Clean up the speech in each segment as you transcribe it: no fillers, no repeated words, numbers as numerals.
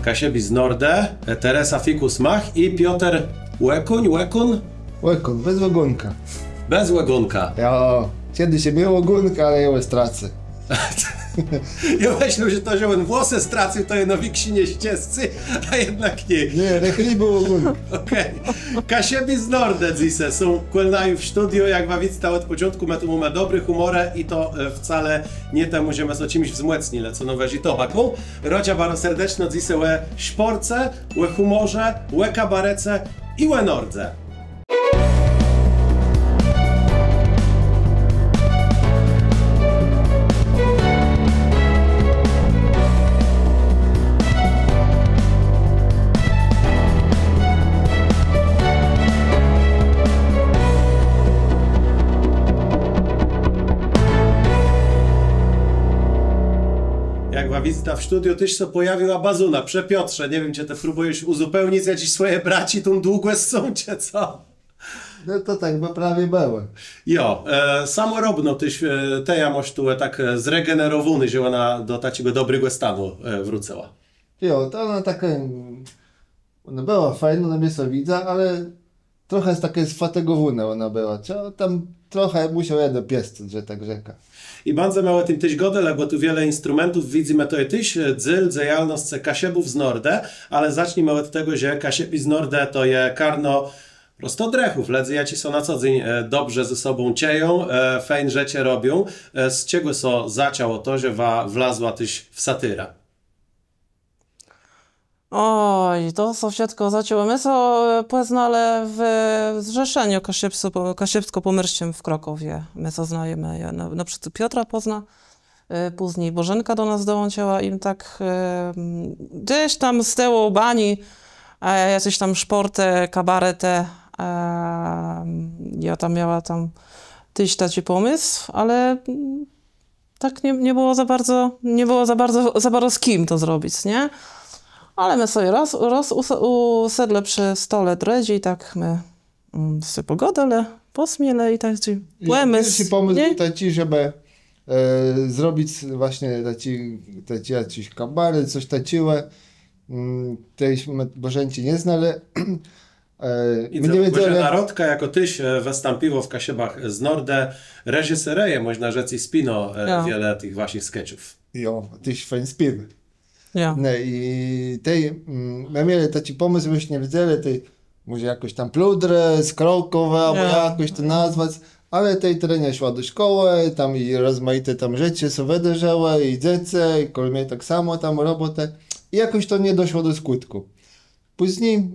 Kasiebi z Nordę, Teresa Fikus Mach i Piotr Łekun, Łekun, bez wagonka. Bez łagonka. Ja, kiedyś miał łagonka, ale ją stracę. Ja myślę, że to, że on włosy stracił, to je na Wiksinie ścieżcy, a jednak nie. Nie, nie było łagonka. Okej. Kasiebi z Nordę dzisiaj są kulnaju w studiu, jak wam widzicie od początku mamy dobry humor i to wcale nie temu, że my o czymś wzmocnili, co nowe tobaku. Rodzia bardzo serdecznie dzisiaj łe szporce, łe humorze, łe kabarece i łe Nordze. Wizyta w studiu też się pojawiła bazuna. Piotrze, nie wiem, czy ty próbujesz uzupełnić jakieś swoje braci tą długłe sącie, co? No to tak, bo prawie było. Jo, samorobno tyś te jamoś tu tak zregenerowany, że ona do takiego dobrego stanu wróciła. Jo, to ona taka, ona była fajna, na mnie co widzę, ale trochę jest taka sfatygowana ona była. Co tam trochę musiał ja dopiesczyć, że tak rzeka. I bardzo mało tym tyś godele, bo tu wiele instrumentów widzimy to tyś, dzyl, dzejalność Kasiebów z Nordę, ale zacznijmy od tego, że Kasiebi z Nordę to je karno prosto drechów. Ledzy ja ci są na co dzień dobrze ze sobą cieją, fajne rzeczy robią. Z czego so zaciało to, że wlazła tyś w satyrę? Oj, to so wszystko zaczęło. My so poznali w zrzeszeniu kasiebsko-pomyrskim w Krakowie. My so znajemy. Ja na przykład Piotra pozna, później Bożenka do nas dołączyła im tak gdzieś tam z tyłu bani, jakieś tam szporty, kabarety. Ja tam miała tam tyś taki pomysł, ale tak nie było za bardzo z kim to zrobić, nie? Ale my sobie raz usiedli przy stole dredzi i tak my sobie pogodili, posmieli i tak płemy. Pierwszy pomysł był taki, żeby zrobić właśnie taki jakiś kabary, coś takiego. Tejśmy Bożenci nie znali. Bożena Rodka jako tyś wystąpiło w Kasiebach z Nordę, reżysereje, można rzec i spino wiele tych właśnie sketchów. Jo, tyś fajnie śpiewa. Ja. No i my mieli taki pomysł, byśmy nie wiedzieli, tej może jakoś tam pludrę z Krakowa, albo jakoś to nazwać, ale tej trenia szła do szkoły, tam i rozmaite tam rzeczy są wydarzały, i dzieci, i kolmie tak samo tam robotę i jakoś to nie doszło do skutku. Później,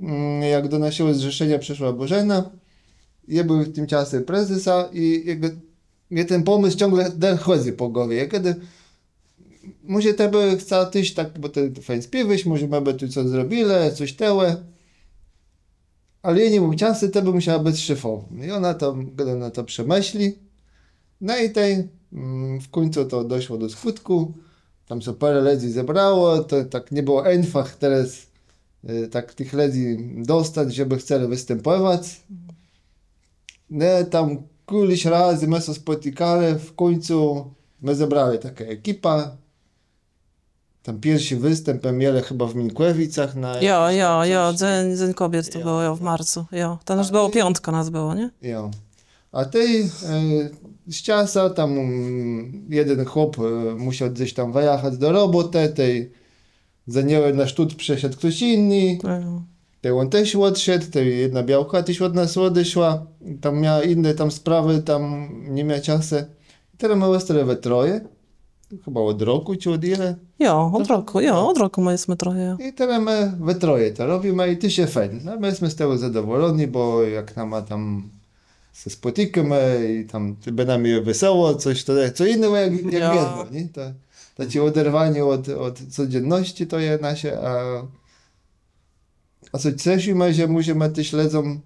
jak do naszego zrzeszenia przyszła Bożena, ja był w tym czasie prezesa i mnie ten pomysł ciągle chodzi po głowie. Kiedy może tebe chce tyś tak, bo ty fajnie śpiewasz, może mamy tu coś zrobili, coś tełe. Ale ja nie mam czasu, tebe musiała być szefową. I ona to przemyśli. No i w końcu to doszło do skutku. Tam się parę ludzi zebrało, to tak nie było einfach teraz tak tych ludzi dostać, żeby chcieli występować. No tam któryś razy my się spotykali, w końcu my zebrali taka ekipa. Tam pierwszy występ mieli chyba w Minkiewicach. Dzień Kobiet to było w marcu. To już było piątka nas było, nie? Jo. A z czasa tam jeden chłop musiał gdzieś tam wyjechać do roboty, za niego na sztut przeszedł ktoś inny. On też odszedł, jedna białka też od nas odeszła, tam miała inne tam sprawy, tam nie miała czasu. I teraz my zostali we troje. Chyba od roku czy od ile? Od roku my jesteśmy trochę. I teraz my we troje to robimy i to się fajnie. No, my jesteśmy z tego zadowoleni, bo jak nam tam się spotykamy i tam nam wesoło, coś to co innego jak jedno, nie? To ci oderwanie od codzienności to jest nasze, a co cieszymy, że musimy też ludziom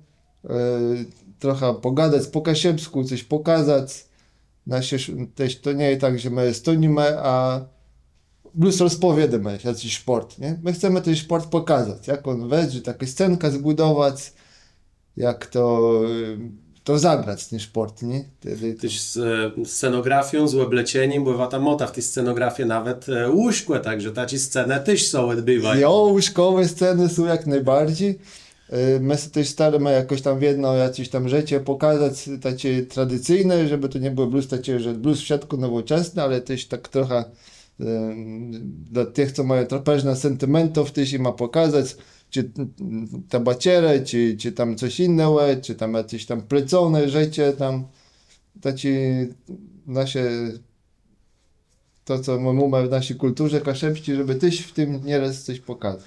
trochę pogadać po kasiebsku, coś pokazać. Też to nie jest tak, że my stonimy, a plus rozpowiadamy jakiś sport, nie? My chcemy ten sport pokazać, jak on wejdzie, taka scenka zbudować, jak to to zagrać ten sport, nie? Tyś z scenografią, z łebleceniem, bywa ta mota w tej scenografii nawet łóżkłe, także taci scenę też są odbywają. Jo, łóżkowe sceny są jak najbardziej. My się też staramy jakoś tam w jedno jakieś tam życie pokazać takie tradycyjne, żeby to nie było blues takie, że blues w środku nowoczesny, ale też tak trochę dla tych, co mają trochę sentymentów, też im ma pokazać, czy tabacierę, czy tam coś innego, czy tam jakieś tam plecone życie, tam takie nasze, to co my mówimy w naszej kulturze kaszepskiej, żeby też w tym nieraz coś pokazać.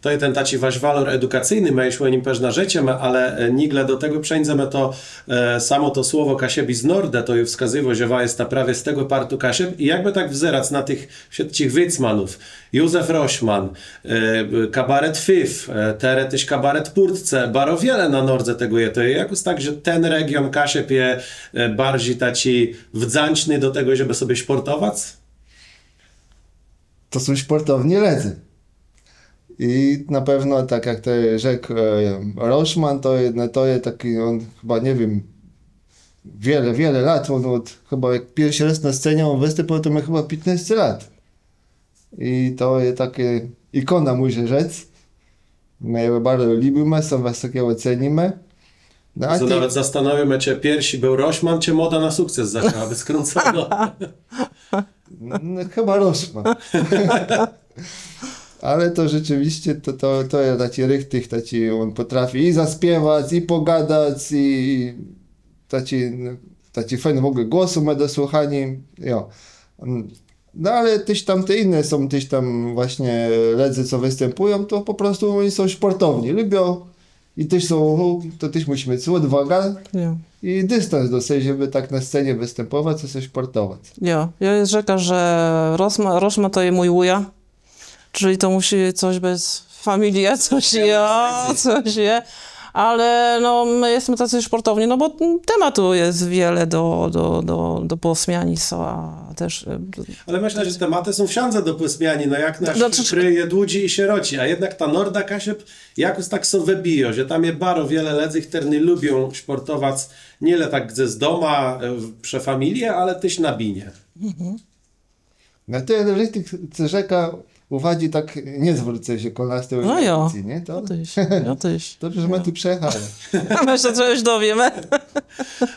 To jest ten taci wasz walor edukacyjny, my już o nim pewna rzeczy, ale nigle do tego przejdziemy to samo to słowo kasiebi z Norde, to już wskazywa, że jest ta prawie z tego partu kasieb i jakby tak wzerać na tych wszystkich wycmanów, Józef Rośman, kabaret Fif, tere też kabaret Purtce, bardzo wiele na Nordze tego je, to jest jakoś tak, że ten region kasieb jest bardziej taci wdzięczny do tego, żeby sobie sportować? To są sportowni ledzy. I na pewno, tak jak to rzekł Roszman, to jest taki, on chyba, nie wiem, wiele lat, on chyba jak pierwszy raz na scenie on występował, to miał chyba 15 lat. I to jest takie ikona, muszę rzec. My ją bardzo lubimy, są wysokiego cenimy. No, To nawet zastanowimy cię, pierwszy był Rośman, cię moda na sukces zaczęła być skręcona. No, chyba Roszman. Ale to rzeczywiście, to jest taki on potrafi i zaśpiewać, i pogadać, i taki fajny w ogóle głosu ma do słuchania. Jo. No ale też tam te inne są, też tam właśnie ledzy, co występują, to po prostu oni są sportowni, lubią i też są, to też musi mieć odwagę i dystans dosyć, żeby tak na scenie występować, co coś sportować. Ja jest rzeka, że Roszma to jest mój wuja. Czyli to musi coś bez familii, coś je, ale no, my jesteśmy tacy sportowni, no bo tematu jest wiele do posmiani, a też... Ale myślę, że tematy są wsiądze do posmiani, no jak nasz kryje dłudzi i sieroci, a jednak ta Norda Kasiep jakoś tak są wybiją, że tam jest bardzo wiele ledzych, które lubią sportować, nie tak gdzie z doma, przy familii, ale też na binie. No to jest rzeka uwadzi tak nie zwrócę się kola z tej organizacji, nie? To tyś. Dobrze, że my tu przejechali. Myślę, że już dowiemy.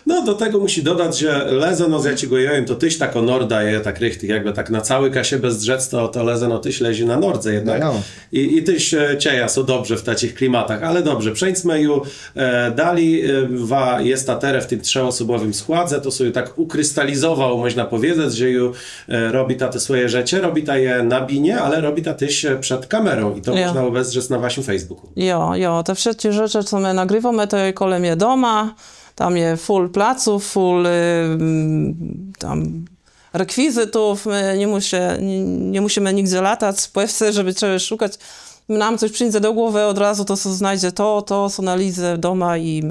No do tego musi dodać, że lezeno z jaciego to tyś tako Norda je tak richtig, jakby tak na cały kasie bez drzec, to lezeno tyś lezi na Nordze jednak. No. I tyś cieja są dobrze w takich klimatach, ale dobrze, przejdźmy ju dali, jest ta tere w tym trzyosobowym składze, to sobie tak ukrystalizował, można powiedzieć, że ju robi te swoje rzeczy, robi ta je na binie, ale robi ta tyś przed kamerą i to można obejrzeć na waszym Facebooku. Jo, te wszystkie rzeczy, co my nagrywamy, to jest koło mnie doma, tam jest full placów, full tam rekwizytów, my nie musimy nigdzie latać w Polsce, żeby czegoś szukać. Nam coś przyjdzie do głowy, od razu to co znajdzie to co na lidze doma i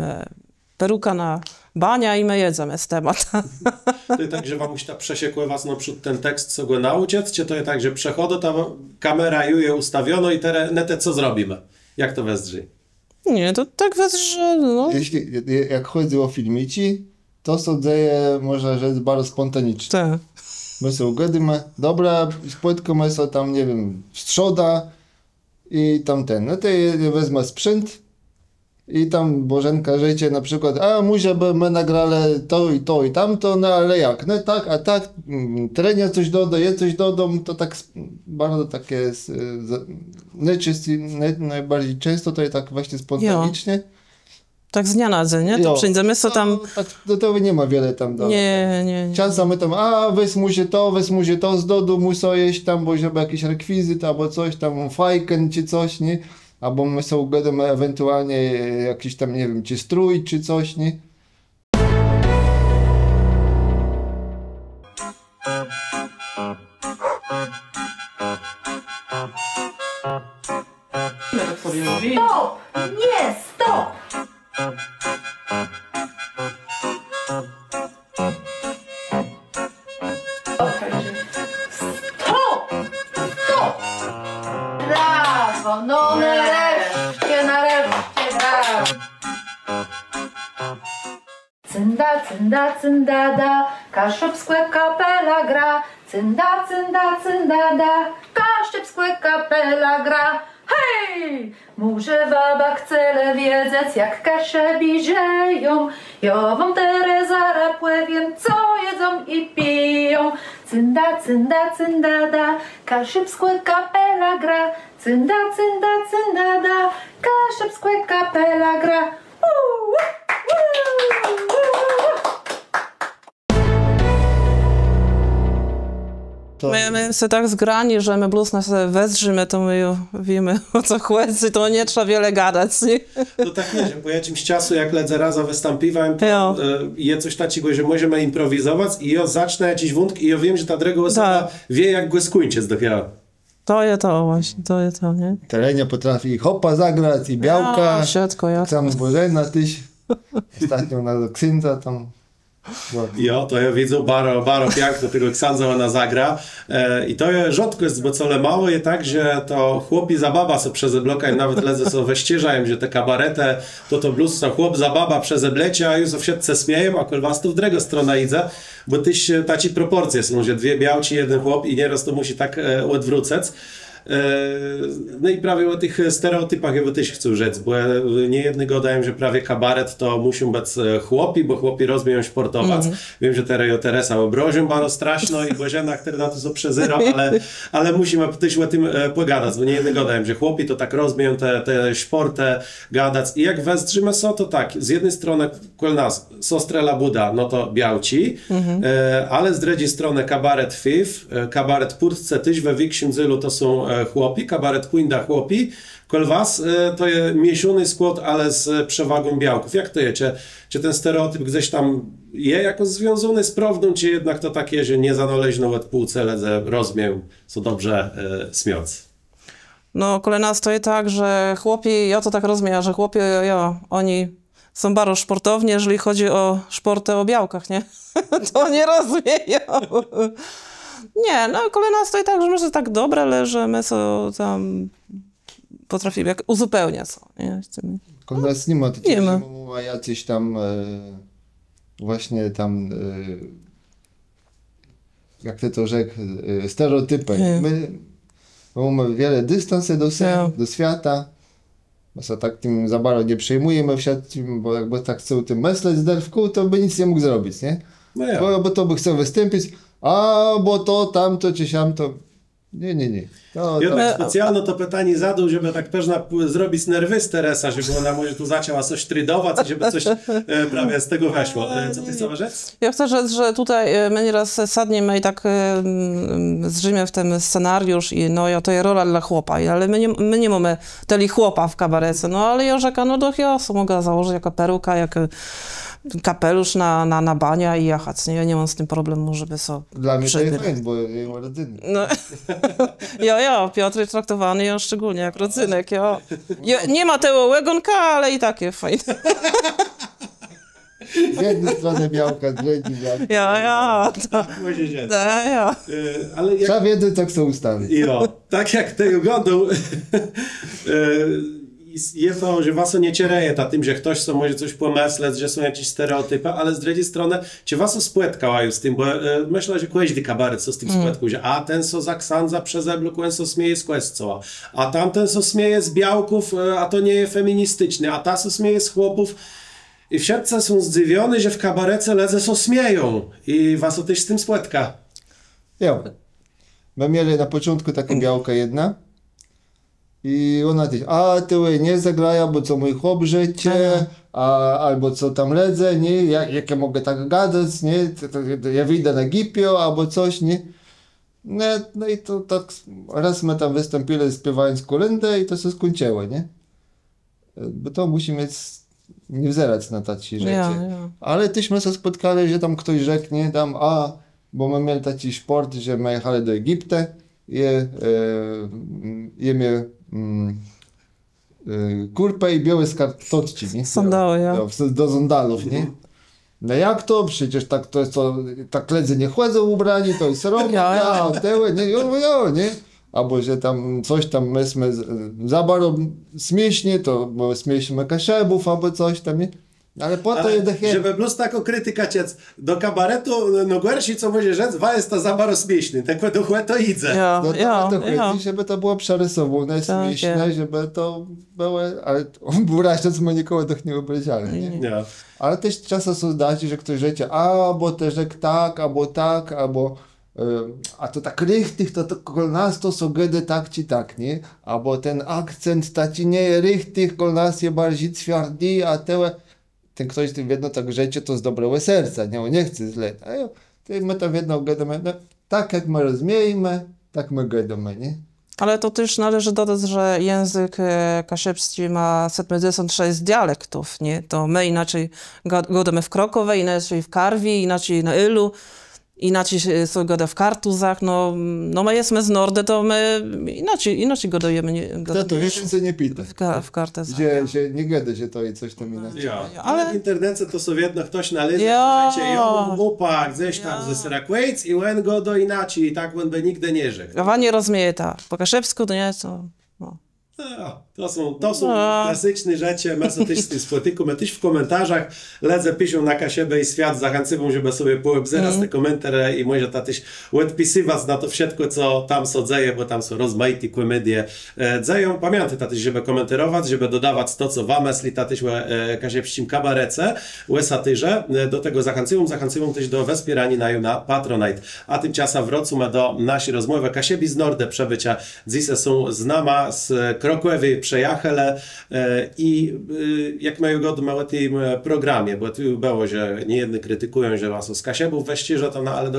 peruka na bania i my jedzemy z temat. To jest tak, że wam musi ta przesiekły was naprzód ten tekst, co go nauczyć, czy to jest tak, że przechodzę, ta kamera ju je ustawiono i teraz co zrobimy? Jak to wezrzy? Nie, to tak że no. Jak chodzi o filmici, to są dzieje, można rzec, bardzo spontaniczne. Tak. My są ugadamy, dobra, spotkamy się tam, nie wiem, strzoda i tamten. No to wezmę sprzęt i tam Bożenka życie na przykład, muszę by my nagrali to i tamto, no ale jak? No tak, a tak, trenia coś doda, je coś dodam, to tak bardzo takie jest, najbardziej często to jest tak właśnie spontanicznie. Tak z dnia na dzień, nie? To przyjdziemy co tam... Tak, do tego nie ma wiele tam do... Nie. Czasami tam, weź mu się to z dodu, muszę jeść tam, bo żeby jakiś rekwizyt albo coś tam, fajken czy coś, nie? Albo my sobie ugadamy ewentualnie jakiś tam, nie wiem, czy strój, czy coś, nie? Stop! Nie, stop! Stop! Stop! Brawo! No nareszcie, brawo! cynda, cynda, cyndada, Kaszubskłe kapela gra. Cynda, cynda, cyndada, Kaszubskłe kapela gra. Hej! Może baba chce wiedzieć, jak Kaszebi żyją. Ja wam teraz zaraz powiem, co jedzą i piją. Cynda, cynda, cyndada, Kaszubskłe kapela gra. Cynda, cynda, cyndada, Kaszubskłe kapela gra. To My jesteśmy tak zgrani, że my blues nas wezrzymy, to my wiemy o co chodzi, to nie trzeba wiele gadać. Nie? To tak nie, że po jakimś czasu, jak lecę raz wystąpiłem, to Jo. je coś takiego, że możemy improwizować i ja zacznę jakiś wątek i ja wiem, że ta druga osoba Tak. wie, jak go skończyć dopiero. To jest to właśnie, to jest to, nie? Terenia potrafi i hopa zagrać, i białka. No, wszystko, jak Tam Bożena tyś. Ostatnio na księdza tam. Jo, to ja widzę bardzo piękno tego księdza ona zagra. I to jest rzadko jest, bo co mało jest tak, że to chłopi za baba są przez bloka i nawet lecę są weścierzają, że te kabarete, to blues są chłop za baba przez blecia, a już wszyscy śmieją, a was to w drugą stronę idzie, bo tyś taci proporcje są, że dwie białci, jeden chłop i nieraz to musi tak odwrócać. No i prawie o tych stereotypach ja też chcę rzec, bo nie jednego daję, że prawie kabaret to muszą być chłopi, bo chłopi rozumieją sportować. Wiem, że Teresa obrozią bardzo straszno i Bożena, które na to są przezero, ale musimy też o tym pogadać, bo nie jednego daję, że chłopi to tak rozumieją te sporty gadać i jak wezrzymy są, to tak, z jednej strony kol nas Sostrela Buda, no to białci, ale z drugiej strony kabaret FIF, kabaret Purtce tyś we większym zylu to są chłopi, kabaret Quinda chłopi, kol was to jest mieszany skład, ale z przewagą białków. Jak to jest? Czy ten stereotyp gdzieś tam je jako związany z prawdą, czy jednak to takie, że nie zanależną od półce, ledze rozumiem, co dobrze śmiejąc? No, kolej nas to jest tak, że chłopi, ja to tak rozumiem, że chłopi, oni są bardzo sportowni, jeżeli chodzi o sporty o białkach, nie? To nie rozumieją. Nie, no kolej nas to jest tak, że my są tak dobre, ale że my są tam potrafimy jak uzupełniać. Nie? U nas nie ma Nie takiego, ma. że ma jacyś tam właśnie tam jak ty to rzekł, stereotypy. Nie. My mamy wiele dystansy do Ja. do świata. My się tak tym za bardzo nie przejmujemy wszystkim, bo jakby tak chcą tym myśleć z derwku, to by nic nie mógł zrobić, nie? No ja. Bo to by chciał wystąpić, a bo to, tamto czy siamto. Nie. To, Ja to, tak specjalno to pytanie zadał, żeby tak pewna zrobić nerwy z Teresa, żeby ona może tu zaczęła coś trydować i żeby coś prawie z tego weszło. Co ty chcesz rzec? Ja chcę rzec, że tutaj my nieraz sadniemy i tak zrzymy w ten scenariusz i no ja to jest rola dla chłopa, ale my nie mamy teli chłopa w kabarece, no ale ja rzeka, no do chiasu mogę założyć jako peruka, jak kapelusz na bania i jechać, nie? Ja nie mam z tym problemu, żeby sobie dla mnie to jest przebyć. fajne, bo ja mam rodzinę. No. Piotr jest traktowany ja szczególnie jak rodzynek, nie ma tego łagonka, ale i takie fajne. Z jednej strony białka, z drugiej białka. To, Może rzec. ja. Ale jak... Trzeba wiedzieć, co chcą ustawić. Jo, tak jak ty oglądał, jest to, że was nie ciereje ta tym, że ktoś sobie może coś pomyśleć, że są jakieś stereotypy, ale z drugiej strony, czy was spłetkałają z tym, bo myślę, że każdy kabaret co z tym spłetką, że a ten so za ksandza przez eblukuen so śmieje z kwestcoła, a tamten so śmieje z białków, a to nie jest feministyczny, a ta so śmieje z chłopów. I wszyscy są zdziwieni, że w kabarece ledze so śmieją i was też z tym spłetka. Jo. My mieli na początku taką białka jedna i ona też, a ty nie zagraja, bo co mój chłop życie, albo co tam ledzę, nie, jak ja mogę tak gadać, nie, to ja wyjdę na gipio, albo coś, nie. No i to tak, raz my tam wystąpili śpiewając kolędę i to się skończyło, nie. Bo to musi mieć, nie wzerać na tacy rzeczy. Ja. Ale tyśmy się spotkali, że tam ktoś rzeknie tam, bo my mieli taki sport, że my jechali do Egiptu i jemy kurpę i białe skarpetki, nie? Sandały, ja. Do sandałów, nie? No jak to? Przecież tak to jest to, tak ledzy nie chodzą ubrani, to jest roba, nie? Albo że tam coś tam myśmy za bardzo śmiesznie, to bo śmieszymy kaszebów albo coś tam, nie? Ale po to Ale jedę żeby plus taką krytyka ciec do kabaretu, no gorsi co może rzec, jest to za bardzo śmieszny, tak duchłe to idzie. Ja, No ja, to ja. chodzi, żeby to było przerysowane, Tak, śmieszne, żeby to było, ale wyraźnie my nikogo tak nie obraziali, nie? Nie. Ale też czasem są zdarzy, że ktoś rzecze, albo też rzekł tak, albo a to tak richtig, to kol nas to są gedy tak czy tak, nie? Albo ten akcent taki nie richtig, kol nas je bardziej twardy, a ten ktoś tym jedno tak rzeczy to z dobrego serca, nie? On nie chce źle. A ja, my to jedno gadamy, no, tak jak my rozumiemy, tak my gadamy, nie? Ale to też należy dodać, że język kasiepski ma 76 dialektów, nie? To my inaczej gadamy w Krokowie, inaczej w Karwi, inaczej na Ilu, inaczej sobie gada w Kartuzach, no my jesteśmy z Nordy, to my inaczej gadujemy. Kto to więcej nie pita. W Kartuzach. Że nie gada, że to jest coś tam inaczej. Ja. Ale- Ale w internecie to są jedno ktoś należy, Ja. że ją upak, gdzieś tam ze Syrakwejc i on go do inaczej i tak on by nigdy nie rzekł. Gawa nie rozumie tak. Po kaszepsku to nie, to... No. No, to są klasyczne rzeczy, my sobie też z tym spotykamy. My też w komentarzach ledzę piszą na Kasiebę i świat, zachęcam, żeby sobie poobzerać te komentarze i może też odpisywać na to wszystko, co tam są dzieje, bo tam są rozmaite komedie dzieją. Pamiętajcie też, żeby komentować, żeby dodawać to, co wam myśli, też o kasiebskim kabarece, o satyrze. Do tego zachęcam też do wespierania na Patronite. A tymczasem wrócimy do naszej rozmowy. Kasiebi z Nordy przebycia. Dzisiaj są z nami z Krokowie przejechali i jak mają godę o tym programie, bo tu było, że niejedni krytykują, że was z Kasiebów weźcie, że to ale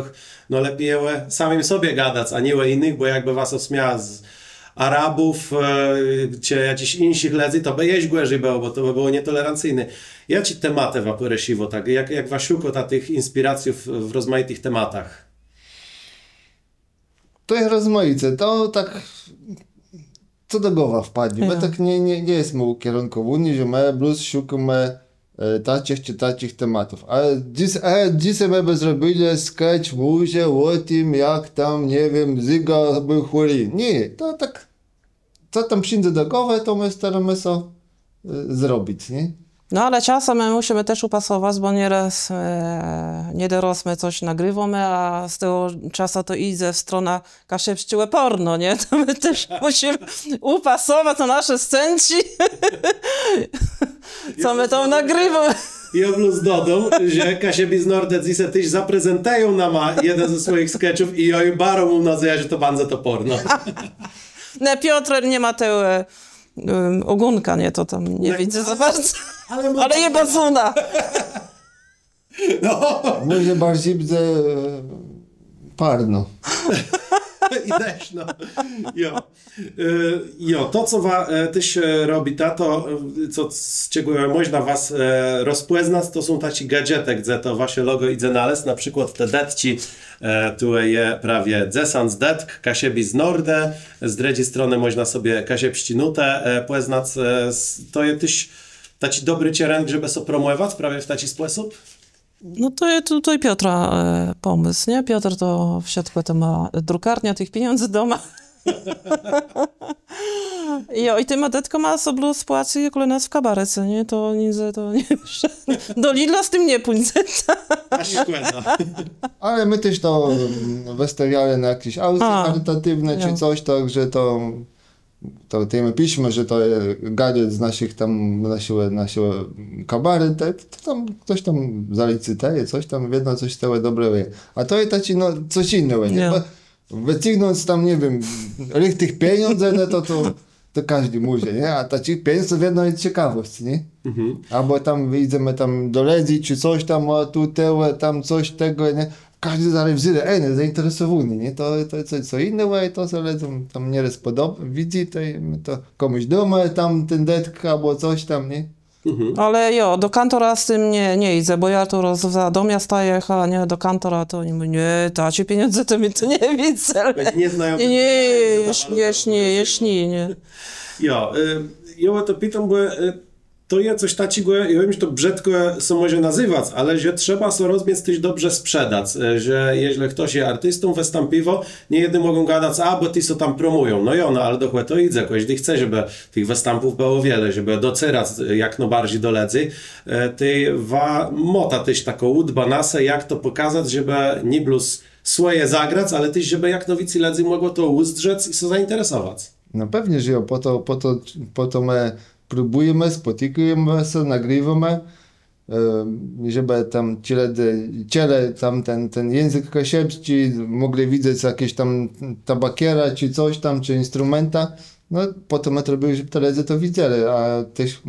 no lepiej samym sobie gadać, a nie o innych, bo jakby was osmiała z Arabów, czy jakichś innych ledzy, to by jeść gorzej było, bo to by było nietolerancyjne. Ja ci tematy waporesiwo, tak, jak was szuka tych inspiracji w rozmaitych tematach? To jest rozmaice, to tak co do głowa wpadnie. My Ja. tak nie jesteśmy ukierunkowani, że my plus szukamy takich czy takich tematów. Ale dzisiaj my by zrobili sketch może o tym, jak tam, nie wiem, Zyga był chory. Nie, to tak, co tam przyjdzie do głowy, to my staramy się zrobić, nie? No ale czasem my musimy też upasować, bo nieraz nie dorosłe coś nagrywamy, a z tego czasu to idzie w stronę kasiepszczyłe porno, nie? To my też musimy upasować na nasze scenci, co my tam nagrywamy. I plus dodam, że Kasiebi z Nordy dzisiaj też zaprezentują nam jeden ze swoich sketchów i oj barą mu nazywa, że to bardzo to porno. Nie, Piotr nie ma tego ogonka, nie? To tam nie widzę za bardzo. Ale je bazuna. No, Może bardziej będzie parno. i też, no. Jo, to co też robi to, co z czego można was rozpoznać, to są taci gadżety, gdzie to wasze logo idzie nalez, na przykład te detci, tu je prawie desant detk, Kasiebi z Nordy, z drugiej strony można sobie kasiebści nutę poznać, to je też taki dobry cieręg, żeby so promować prawie w taki sposób? No to jest tutaj Piotra pomysł, nie? Piotr to w środku to ma drukarnia tych pieniędzy doma. I ty ma detko ma sobie spłaci, jak u nas w kabarece, nie? To nie, do Lidla z tym nie pójdzie. Aż szkoda. Ale my też to wystawiali na jakieś aukcje charytatywne czy ja. coś, także to tym piszmy, że to jest gadżet z naszych tam, naszego kabaret, to tam ktoś tam zalicytuje, coś tam, jedno coś całe dobre jest. A to jest taki, no, coś innego, nie? Ja. Wyciągnąć tam, nie wiem, tych pieniędzy, no to każdy może, nie? A takich pieniędzy to jedno jest ciekawość, nie? Albo tam wyjdziemy tam do Lezi, czy coś tam, a tu tam coś tego, nie? Każdy zaraz wzywa, nie, zainteresowany, nie? To coś co innego, i to sobie tam nieraz podoba, widzi, to komuś doma tam ten detek albo coś tam, nie? Ale jo, do kantora z tym nie idę, bo ja to za do miasta jechała, nie? Do kantora to oni mówią, nie, dacie pieniądze, to mi to nie widzę. Nie znają. Nie. Jo, ja to pytam, bo to je coś takiego, ja wiem, że to brzydko se może nazywać, ale że trzeba so rozbiec coś dobrze sprzedać, że jeśli ktoś jest artystą występiwo, nie jedni mogą gadać, a bo ty so tam promują, no i ono, ale dokładnie to idzie, jeśli chce, żeby tych występów było wiele, żeby docierać jak najbardziej do ledzy, ty mota też taką udba nasę, jak to pokazać, żeby nie bluz swoje zagrać, ale też, żeby jak nowicy ledzy mogło to uzdrzeć i się zainteresować. No pewnie, że po to my próbujemy, spotykamy się, nagrywamy, żeby tam ciele tam ten język kasiepski mogli widzieć jakieś tam tabakiera, czy coś tam, czy instrumenta. No po to my robimy, żeby telezy to widzieli, a też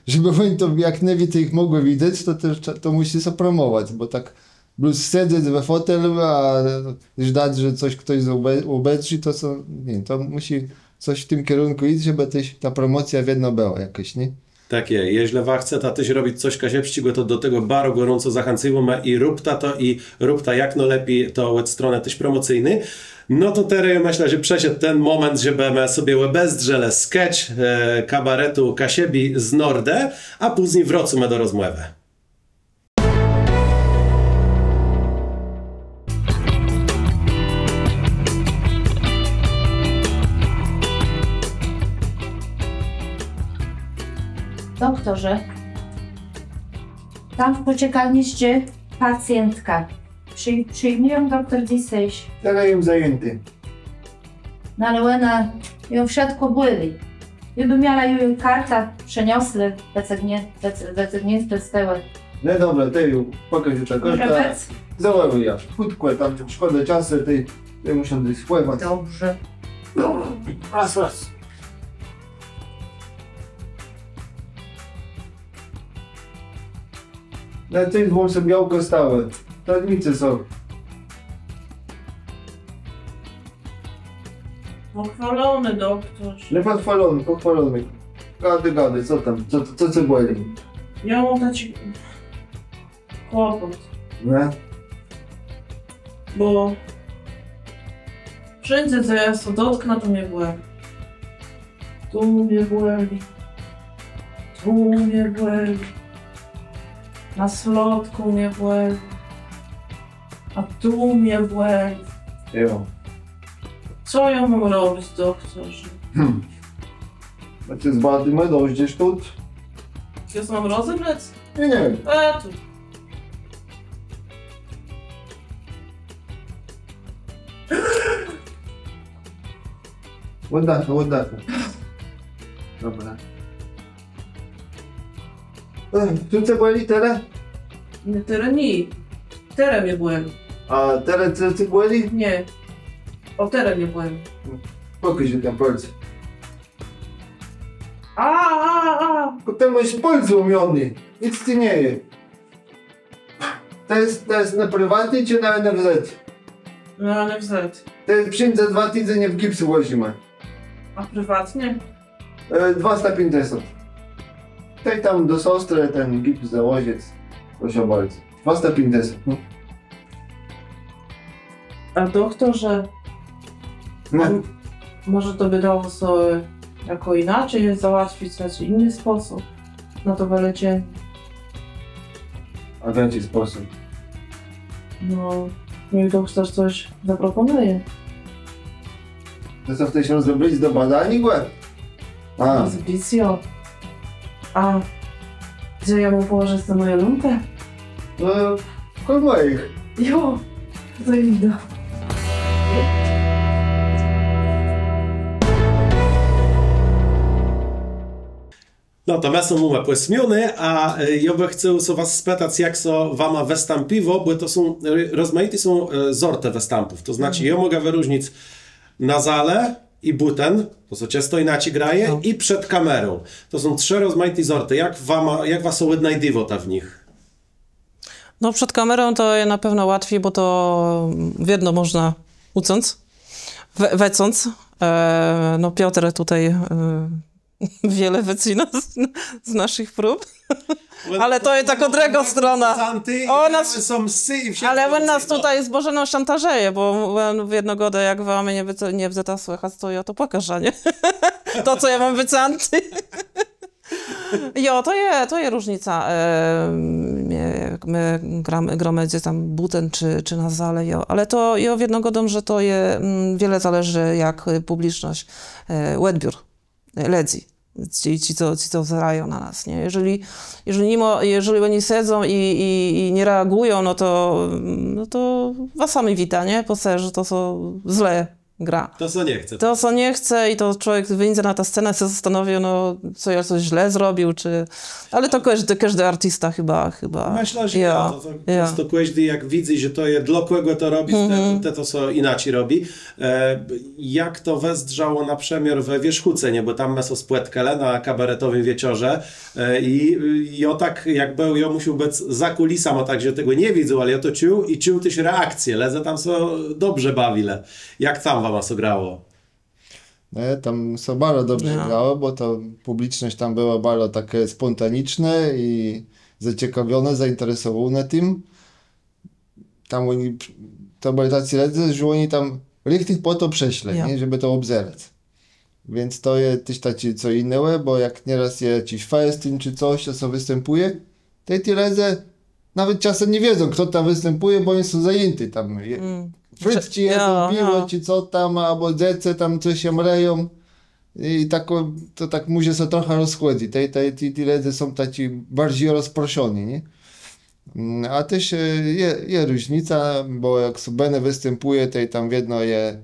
żeby oni to jak najwięcej ich mogły widzieć, to też to musi się promować, bo tak plus siedzieć we fotelu, a żdać, że coś ktoś obejrzy, to musi coś w tym kierunku iść, żeby też ta promocja wiedno była jakaś, nie? Tak jest. Jeśli wy chcecie też robić coś kasiepskiego, to do tego bardzo gorąco zachęcamy i rób ta jak no lepiej to od strony też promocyjnej. No to teraz myślę, że przeszedł ten moment, żeby sobie obezdrzele sketch kabaretu Kasiebi z Nordę, a później wrócimy do rozmowy. Doktorze, tam w poczekalniście pacjentka. Przyjmują doktor dzisiaj. Teraz ją zajęty. No ale ona ją wszystko byli. Gdyby miała jej karta, przeniosły, wycegnięte z tyłu. No dobra, ty ją pokaż ta karta. Załaduj ja. Krótko, tam szkoda czasu, ty muszę gdzieś wpływać. Dobrze. Raz. Na tej włosy białko stałe. Tadnice są. Pochwalony doktorze. Nie pochwalony. Gady, co tam? Co boli? Ja mam taki kłopot, Nie? bo wszędzie, co ja się dotknę, to mnie boli. Tu mnie boli. Tu mnie boli. Na slotku mnie boli. A tu mnie boli. Jo. Co ja mam robić, doktorze? Znaczy zbadimy, dojdziesz tu? Ja mam rozebrać? Nie. Tu. Oddachnę. Dobra. Tu co boli teraz? Nie, teraz nie. Teraz mnie boli. A teraz co boli? Nie. O, teraz mnie boli. Pokaż mi tam palce. Ty masz palce umiony. Nic ci nie jest. To jest na prywatnie czy na NFZ? Na NFZ. To jest przyjęcie 2 tygodnie w gipsu wozimy. A prywatnie? 250. Tej tam do siostry ten gips założyć. Proszę bardzo. 250. A doktorze, No. może to by dało sobie jako inaczej załatwić, w inny sposób na to wyleczenie? A w jaki sposób? No, niech doktor coś zaproponuje. To co chcesz rozrobić do badań, głęb? A, Zbicjo. A gdzie ja mu położę tę moją lumpę? no, koło moich. Jo, to idę. No to my są umę pośmiony, a ja bym chciał so was spytać, jak so wama występiwo, bo to są, rozmaite są sorty występów. To znaczy, ja mogę wyróżnić na zale i buten, to co często inaczej graje, No. i przed kamerą. To są 3 rozmaite sorty. Jak was są odnajdywo ta w nich? No przed kamerą to jest na pewno łatwiej, bo to jedno można ucąc, wecąc. No Piotr tutaj wiele wycina z naszych prób. Ale to jest tak od drugiej strony. Ona są psy i Ale on nas tutaj z Bożeną szantażeje, bo w jedną godę jak wamy nie wzeta słychać, to ja to pokażę, nie? To co ja mam wycanty. Jo, to je różnica. My gramy gdzie tam buten czy na zale, jo. Ale to jo w jednego dom, że to je wiele zależy jak publiczność odbiór ledzi. Ci, co wzerają na nas, nie? Jeżeli oni siedzą i nie reagują, no to was sami wita, nie? Po że to są źle gra. To, co nie chce. To, co nie chce i to człowiek wyjdzie na tę scenę, się zastanowił, no, co ja coś źle zrobił, czy... Ale to każdy artysta chyba. Myślę, że to każdy jak widzi, że to jest dla kogo to robi, to co inaczej robi. Jak to wezdrało na przemiar we Wierzchucenie, bo tam meso spłetkele na kabaretowym wieczorze i tak jak był, ja musiał być za kulisami, tak, że tego nie widzą, ale ja to czuł też reakcje, leze tam są dobrze bawile. Jak tam wam to grało? Nie, tam są bardzo dobrze grało, bo to publiczność tam była bardzo takie spontaniczne i zaciekawione, zainteresowane tym. Tam oni, to byli tacy ledzy, że oni tam richtig po to przeszli, nie, żeby to obzerać. Więc to jest też takie co inne, bo jak nieraz jest jakiś festyn czy coś, co występuje, to ci ledzy nawet czasem nie wiedzą, kto tam występuje, bo oni są zajęci tam. Frytki jedzą, piwo, czy co tam, albo dzieci tam coś się mreją. I to tak musi się trochę rozchodzić. Ci ledzy są tacy bardziej rozproszeni, nie? A też jest różnica, bo jak Subene występuje, to tam jedno jest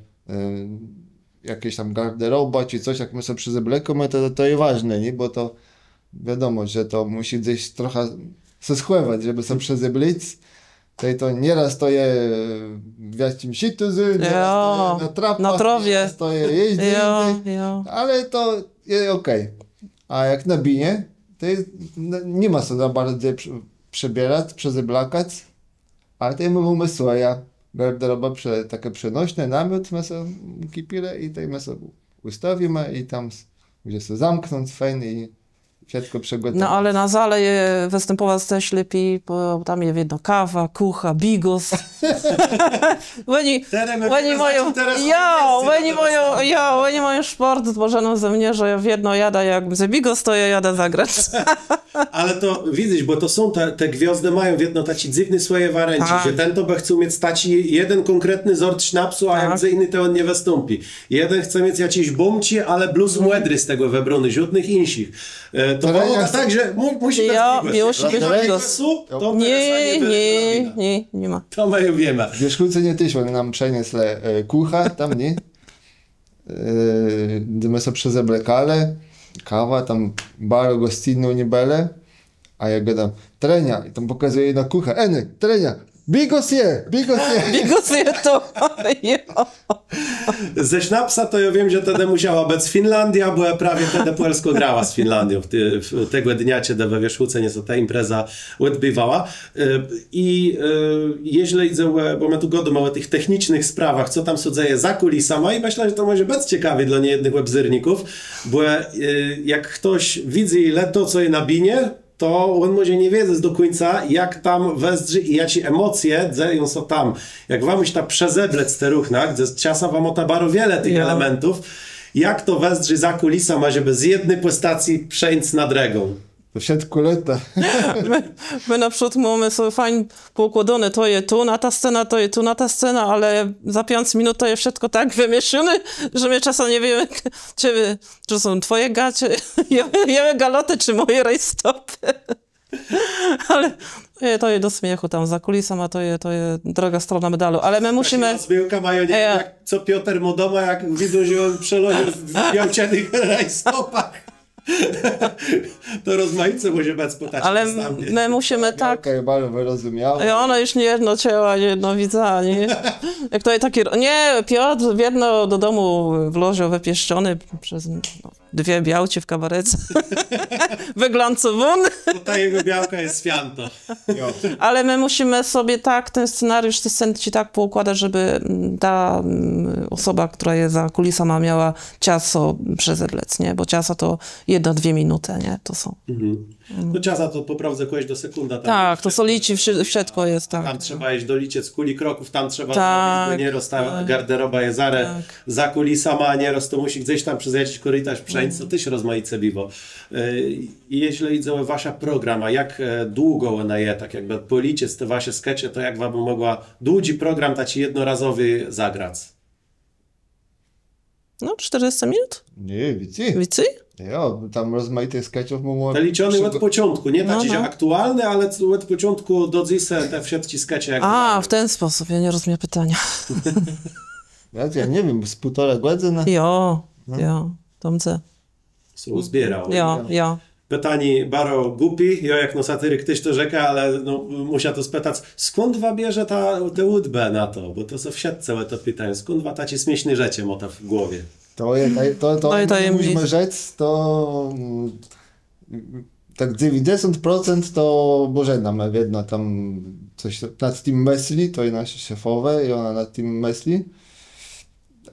jakieś tam garderoba, czy coś, jak my sobie przyzeblekamy, to jest ważne, nie? Bo to wiadomo, że to musi gdzieś trochę się schływać, żeby sobie przezeblić. To nieraz to je w jakimś situzy, nieraz to je na trapach, na trowie. Nieraz to je jeździ, ale to jest okej. A jak na binie, to nie ma co za bardzo przebierać, przezeblakać, ale to mamy swoja garderoba takie przenośne, namiot, my sobie kipile i my sobie ustawimy i tam gdzie się zamknąć fajnie i wszystko przygotować. No ale na zale je występować też lepiej, bo tam jest jedno kawa, kucha, bigos. Oni mają sport złożony ze mnie, że ja w jedno jada, jak ze bigos, to ja jadę zagrać. Ale to widzisz, bo to są te gwiazdy mają w jedno taki dziwny swoje warunki, że ten to by chciał mieć taki jeden konkretny sort sznapsu, a jak inny to on nie wystąpi. Jeden chce mieć jakieś bumci, ale blues młodry z tego webrony, żółtnych insich. To było tak, że musi być bigos. Nie ma. To my wiemy. W Wierzchucenie też oni nam przeniosli kucha, tam nie? Gdy my sobie przezeblekali, kawa, tam bardzo gościnną nie byli, a ja gadam, trenia, i tam pokazuje na kucha, trenia, bigos je to. Ze Sznapsa to ja wiem, że wtedy musiała być Finlandia, bo ja prawie wtedy Polsko grała z Finlandią w tego dnia, kiedy we Wierzchucenie ta impreza odbywała. I jeśli idzie bo my tu godamy o tych technicznych sprawach, co tam się dzieje za kulisami, i myślę, że to może być ciekawie dla niejednych webzyrników, bo jak ktoś widzi ile to, co je na binie, to on może nie wiedzieć do końca, jak tam westrzy i jakie emocje dzieją się tam. Jak wam już ta przezeblec z te ruchnach, gdzie czasem wam o ta bardzo wiele tych elementów, jak to westrzy za kulisami, żeby z jednej postaci przejść na drugą. To wszystko lata. My na przykład mamy sobie fajnie poukładane, to jest tu na ta scena, to jest tu na ta scena, ale za 5 minut to jest wszystko tak wymieszane, że my czasem nie wiemy, czy są twoje gacie, jemy galoty, czy moje rajstopy. Ale to jest do śmiechu tam za kulisami, a to jest droga strona medalu, ale my musimy... Zbiórka mają nie jak co Piotr Modoma, jak widzą, że on przeloży w białcianych rajstopach. To rozmaice może być potaczać. Ale my musimy tak... Okej, bardzo wyrozumiałe. I ono już nie jedno ciała, nie jedno widza, nie? Jak to jest takie... Nie, Piotr w jedno do domu włożył wypieszczony przez 2 białcie w kabarecie. Wyglącowun. Ta jego białka jest fianto. Ale my musimy sobie tak, ten scenariusz, te sceny tak poukładać, żeby ta osoba, która jest za kulisami, miała ciaso przezeblec, nie? Bo ciaso to 1-2 minuty, nie? To są. No ciasa to poprawdza kogoś do sekunda. Tam tak, to są liczy, wszystko jest tak. Tam trzeba iść doliczyć z kuli kroków, tam trzeba zrobić, bo nieraz ta garderoba jest za kulisami, a nieraz to musi gdzieś tam przez jakiś korytarz przejść. co tyś rozmaice biwo. Jeśli idzie wasza programa, jak długo ona je, tak jakby policie z te wasze skecze, to jak wam mogła długi program taki jednorazowy zagrać? No, 40 minut? Nie, widzicie? Więcej? Jo, tam rozmaitych sketchów było... Te liczony od początku, nie taki, No, że no. aktualny, ale od początku do dzisiaj te wszystkie skecze jak A, w ten sposób, ja nie rozumiem pytania. Ja nie wiem, z 1,5 godziny. Jo, Tomce. są zbierał. Jo. Pytanie baro głupi, ja jak no satyryk tyś to rzeka, ale no, musia to spytać, skąd wa bierze tę łódbę na to? Bo to są w siatce to pytają, skąd wa tacie śmieszny rzecie mota w głowie? To i tajemnic. musimy rzec, to tak 90% to Bożena ma jedno tam coś nad tym myśli, to jest nasze szefowe i ona nad tym myśli.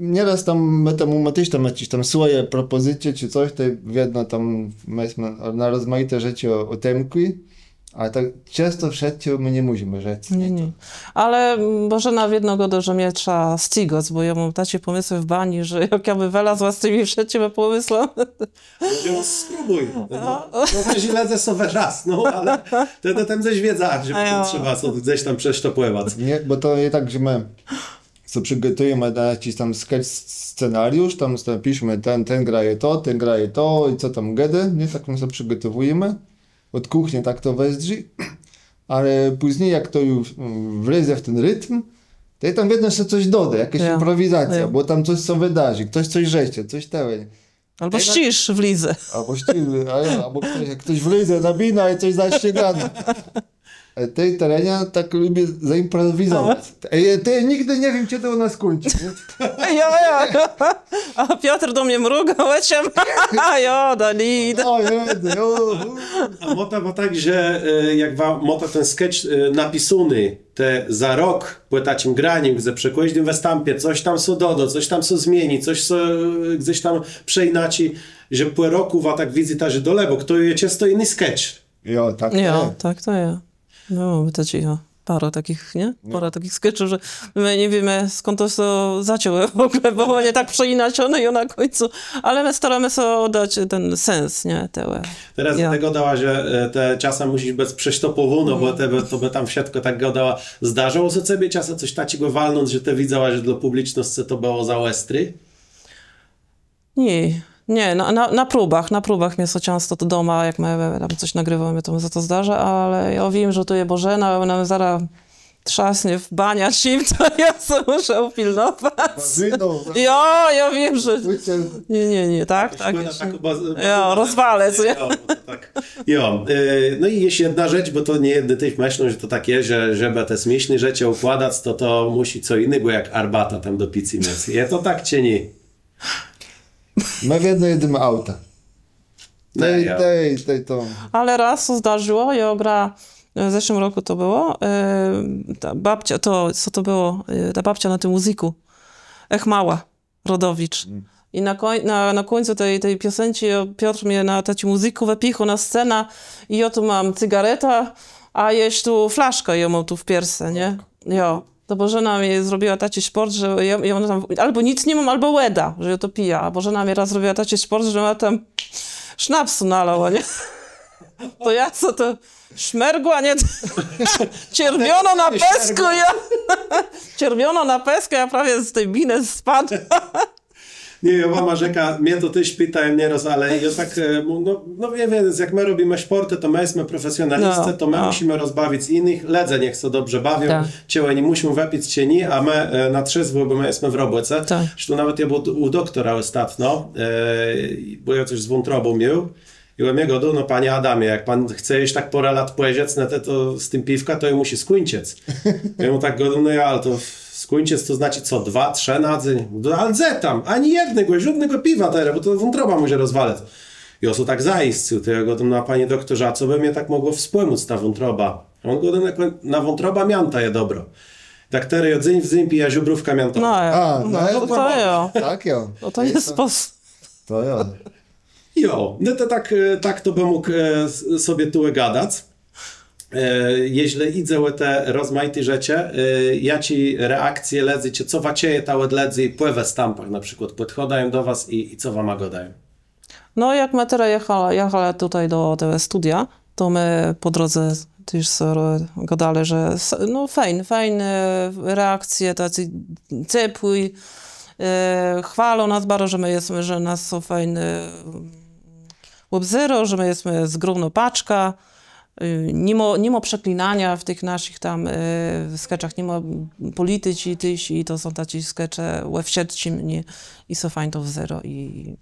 Nieraz tam my też tam jakieś tam swoje propozycje czy coś, to jedno tam myśmy na rozmaite rzeczy o temki, ale tak często wszędzie my nie musimy rzec. Nie. Ale Bożena w jedno godo, że mnie trzeba ścigać, bo ja mam takie pomysły w bani, że jak ja by wylazła z tymi wszystkimi pomysłami. No, spróbuj. No źle ze sobie raz, no ale to tam coś wiedza, że trzeba gdzieś tam przesztopływać. Nie, bo to jest tak, że my co przygotujemy na jakiś tam sketch scenariusz, tam piszemy ten graje to i co tam gedy, nie? Tak my sobie przygotowujemy. Od kuchni tak to weździ, ale później jak to już wlezie w ten rytm, to ja tam jedno jeszcze coś doda, jakaś improwizacja, bo tam coś co wydarzy, ktoś coś rzecie, coś tego. Albo ścisz w lizę. Albo ścisz, albo ktoś wlezie na bina i coś zaściegane. Tej terenie tak lubię zaimprowizować. Ty nigdy nie wiem, kiedy ona skończy. Ja. A Piotr do mnie mrugał, Dalida. A mota ma tak, że jak mota ten sketch napisany, te za rok płytacim graniem, gdzie przekłaździm we stampie, coś tam so dodo, coś tam so zmieni, coś so gdzieś tam przeinaci, że po roku tak wizytarzy dole, bo kto je często inny sketch. Tak to jest. No, to cicho. Parę takich, nie? Parę takich sketchów, że my nie wiemy skąd to się zacięło w ogóle, bo było nie tak przeinaczone i na końcu, ale my staramy się oddać ten sens, nie? Teraz tego dała, że te czasem musisz bez prześtopowu, no bo to by tam wszystko tak go dała. Zdarzało się sobie czasem coś takiego walnąć, że te widziała, że dla publiczności to było za łestry? Nie, na próbach mnie so często to doma, jak my tam coś nagrywamy, to mi za to zdarza, ale ja wiem, że tu jest Bożena, ona mnie zaraz trzasnie w bania czym, to ja sobie muszę upilnować. Ja wiem, że... Nie, tak. Rozwalec. No i jest jedna rzecz, bo to nie jedny tych myślą, że to tak jest, że żeby te śmieszne rzeczy układać, to musi co innego jak arbata tam do pizzy mieć. Ja to tak cię nie. My w jedno jedymy auta. To. Ale raz to zdarzyło, ja gra w zeszłym roku to było, ta babcia, co to było, ta babcia na tym muzyku, Mała, Rodowicz. I na końcu tej piosenki Piotr mnie na taci muzyku wypichał na scenę i ja tu mam cygareta, a jest tu flaszka, ja mam tu w pierse, nie? To Bożena mi zrobiła taki sport, że ja tam albo nic nie mam, albo łeda, że ja to pija. A Bożena mi raz zrobiła taki sport, że ma tam sznapsu nalała, nie? To ja co to szmergła, nie? Czerwiono na pesku, czerwiono na pesku, ja prawie z tej biny spadłem. Nie, ja mama rzeka, mnie to też pytają nieraz, ale ja tak, no wiem, jak my robimy sporty, to my jesteśmy profesjonaliści, to my musimy rozbawić innych, ledze niech się dobrze bawią, cię nie muszą wypić cieni, a my na trzeźwo, bo my jesteśmy w robocie. Zresztą nawet ja był u doktora ostatnio, bo ja coś z wątrobą miał. I u mnie no panie Adamie, jak pan chce jeść tak porę lat pojrzeć, to z tym piwka, to musi skończyć. Ja mu tak godu, ale to skończyć to znaczy co, 2-3 na dzień? Ale tam, ani jednego, żadnego piwa teraz, bo to wątroba może rozwalać. I on tak zaistnił, to ja go panie doktorze, a co by mnie tak mogło wspomóc ta wątroba? On go na wątroba mianta je dobro. Tak teraz dzień w dzień pija żubrówka miantowa. Tak, to jest sposób. No to tak to by mógł sobie tu gadać. Jeśli idzie te rozmaite rzeczy, jakie reakcje ledzy, co wacieje ta ledzy pływę w stampach na przykład, podchodają do was i co wam godają? No jak my teraz jechali tutaj do tego studia, to my po drodze też gadali, że no fajne reakcje, tacy ciepły, chwalą nas bardzo, że nas są fajne obzero, że my jesteśmy zgromna paczka, nie ma przeklinania w tych naszych tam sketchach, nie ma polityci tyś i to są tacy skecze łewsiedci i są fajne to wzero i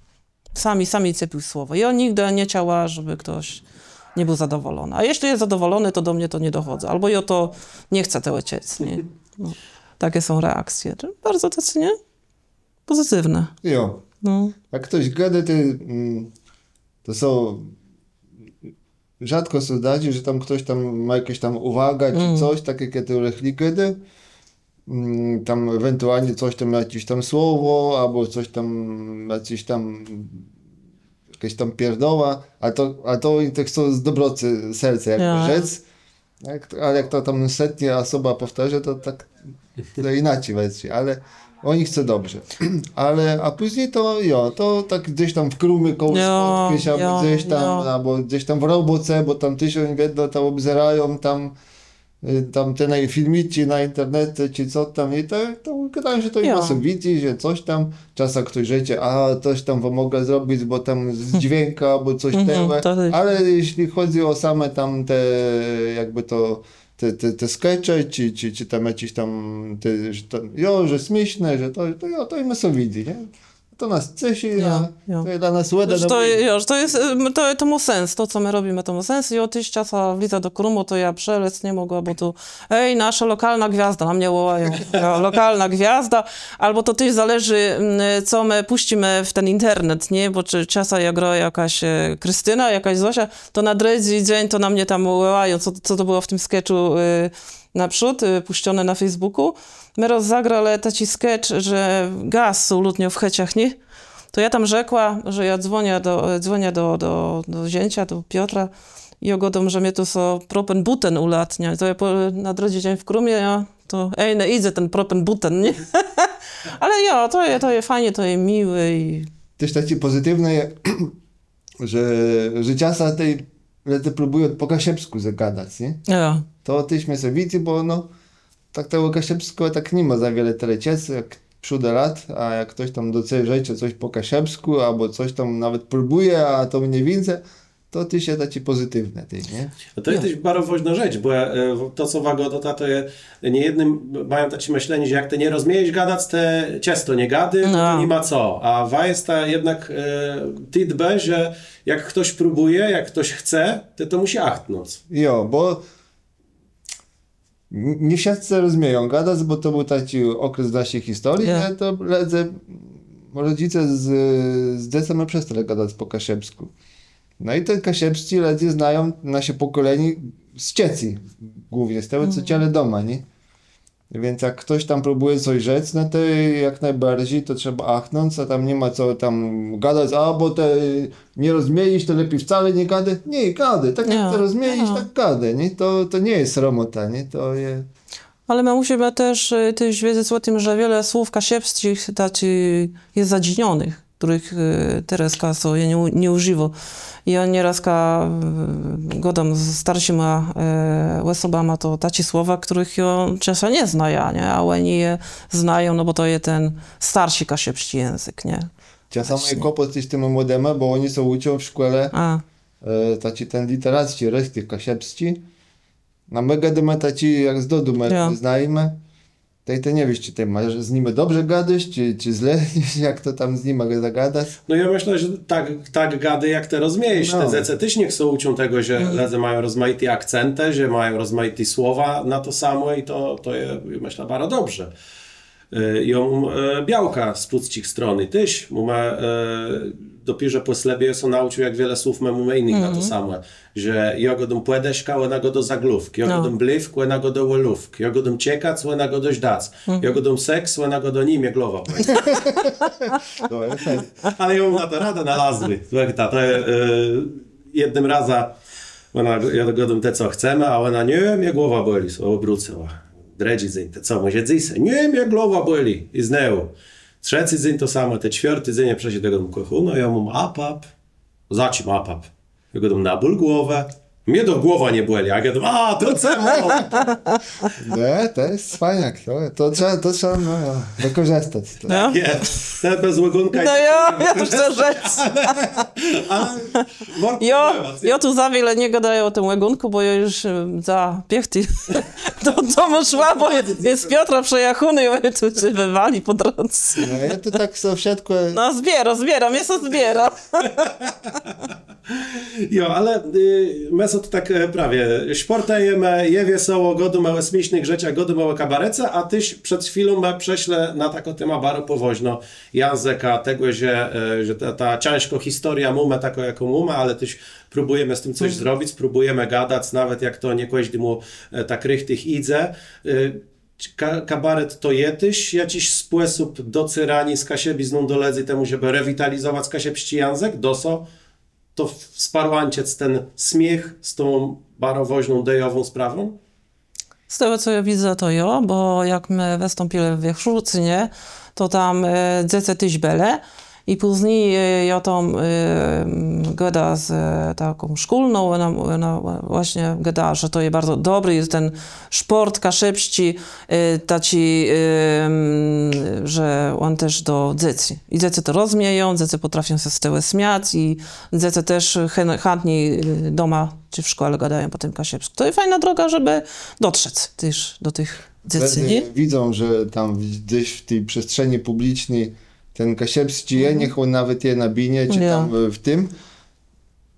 sami cepił słowo. I on nigdy nie chciała, żeby ktoś nie był zadowolony. A jeśli jest zadowolony, to do mnie to nie dochodzi. Albo ja to nie chcę tego ciec, nie? No, takie są reakcje. Bardzo tacy, nie? Pozytywne. Jo. No. Jak ktoś gada, to są... Rzadko się zdarzy, że tam ktoś tam ma jakieś tam uwaga czy coś, tak jak ja to rechli gada. Tam ewentualnie coś tam, jakieś tam słowo, albo coś tam, jakieś tam pierdoła, a to i tak są z dobrocy serca, jak rzec. Ale jak to tam setnia osoba powtarza, to tak to inaczej weźcie, ale oni chcą dobrze. A później to tak gdzieś tam w krumy koło spotkać, albo gdzieś tam w roboce, bo tam tysiąc wiedno tam obzerają, tam te filmici na internecie, czy co tam i to gadają, że to i was widzi, że coś tam, czasem ktoś rzeczy, coś tam wam mogę zrobić, bo tam z dźwięka, albo coś ale jeśli chodzi o same tam te, jakby to, te skecze, czy tam jakieś tam, że śmieszne, że to i my są widzi, nie? To nas cieszy, to dla nas łeda. To ma sens, to co my robimy, to ma sens. I od tyś czasa wliza do Krumu, to ja przelec nie mogła, bo tu nasza lokalna gwiazda, na mnie wołają, lokalna gwiazda, albo to też zależy, co my puścimy w ten internet, nie? Bo czasem jak gra jakaś Krystyna, jakaś Zosia, to na drugi dzień to na mnie tam wołają, co to było w tym sketchu naprzód, puszczone na Facebooku. My rozagrali taki sketch, że gaz są ludnie w checiach, nie? To ja tam rzekła, że ja dzwonię do zięcia, do Piotra i ogodą, że mnie tu są propen buten ulatnia. To ja na drugi dzień w Krumie, to nie idzie ten propen buten, nie? Ale to jest fajnie, to jest miłe i... Też takie pozytywne, że czasem te próbują po kasiepsku zagadać, nie? Ja. To tyśmy sobie widzi, bo tak tego kasiepskiego tak nie ma za wiele teleciec, jak przód lat, a jak ktoś tam do tej rzeczy coś po kasiepsku, albo coś tam nawet próbuje, a to nie widzę, to ty się dacie pozytywne, nie? A to jest bardzo ważna rzecz, bo to co Wagoda, to nie jednym mają takie myślenie, że jak ty nie rozumiesz gadać, te ciasto nie gady, to nie ma co. A jest ta jednak ty dbaj, że jak ktoś próbuje, jak ktoś chce, to musi achtnąć. Bo nie wszyscy rozumieją gadać, bo to był taki okres w naszej historii, to rodzice z dziecem przestali gadać po kasiepsku. No i te kasiepscy ludzie znają nasze pokolenie z Czecji, głównie z tego, co ciele doma, nie? Więc jak ktoś tam próbuje coś rzec, no to jak najbardziej to trzeba achnąć, a tam nie ma co tam gadać, bo te nie rozumiesz, to lepiej wcale nie gadaj. Nie, gadaj, tak jak to rozumiesz, tak gadaj, nie? To nie jest sromota, nie? To jest... Ale my musimy też wiedzieć o tym, że wiele słów kasiepskich jest zadziewnionych, których teraz nie używa. I on nieraz godom starszymi osobami to takie słowa, których on czasem nie zna, nie? A oni je znają, no bo to jest ten starszy kasiepski język, nie? Czasami jest kłopot z tymi młodymi, bo oni są uczą w szkole ten literacki, reszty kasiepski. A my gadamy taki, jak z dodu my znajemy. To nie wiesz, czy ty masz z nimi dobrze gadać, czy źle, jak to tam z nimi zagadać. No ja myślę, że tak gady, jak te rozumiesz. Te zece też nie chcą uczą tego, że ludzie mają rozmaite akcenty, że mają rozmaite słowa na to samo i to jest, myślę, bardzo dobrze. Ją białka z puckich strony też dopiero po slebie są nauczył, jak wiele słów mamy innych na to samo, że jogodom płedeszka, łena go do zaglówki, jogodom bliwk, łena go do łelówki, jogodom ciekac, łena go dość dac, jogodom seks, łena go do nimie głowa. Ale ją na to rada nalazły. To jednym razem jogodom te co chcemy, a ona nie, mnie głowa boli, so obróciła. Dredzi dzień, to co, może dziś? Nie, mnie głowa boli. I znowu. Trzeci dzień to samo, te czwarty dzień przejdzie tego kochu, no ja mam apap. Zaci ma pap. Ja gadam, na ból głowę. Mnie do głowa nie boli, a ja gadam, a to czemu? Nie, to jest fajnie. To trzeba no, wykorzystać. To. No, Jest. Ten bez łagunka. no ja to chcę rzec. Ale... Ja tu za wiele nie gadaję o tym łagunku, bo ja już za piechty do domu szła, bo jest Piotra przejachuny i on tu się wywali po drodze. No, ja to tak sąsiadku... No zbieram, ja to zbieram. Jo, ale my to tak prawie sportajemy, je wesoło, godu małe śmiesznych rzeczy, godu małe kabarece, a tyś przed chwilą prześle na tako tema bardzo powoźno języka tego, że ta ciężko historia mumę taką jaką mumę, ale tyś próbujemy z tym coś zrobić, próbujemy gadać, nawet jak to nie kłaźdy mu tak rychtych idzie. Kabaret to jetyś jakiś sposób docyrani z kasiebizną doledzy temu, żeby rewitalizować kasiebści język, doso to wsparłanciec ten śmiech z tą barowoźną dejową sprawą? Z tego, co ja widzę, to ja, bo jak my wystąpili w Wiechrzurcynie, to tam dzieci tyś bele i później ja tam gada z taką szkolną, ona właśnie gada, że to jest bardzo dobry, jest ten sport kaszepści, taci, że on też do dzieci. I dzieci to rozumieją, dzieci potrafią się z tego śmiać i dzieci też chętnie doma czy w szkole gadają po tym kaszepsku. To jest fajna droga, żeby dotrzeć też do tych dzieci, nie? Widzą, że tam gdzieś w tej przestrzeni publicznej ten kasiepski niech on nawet je nabinie, czy tam w tym,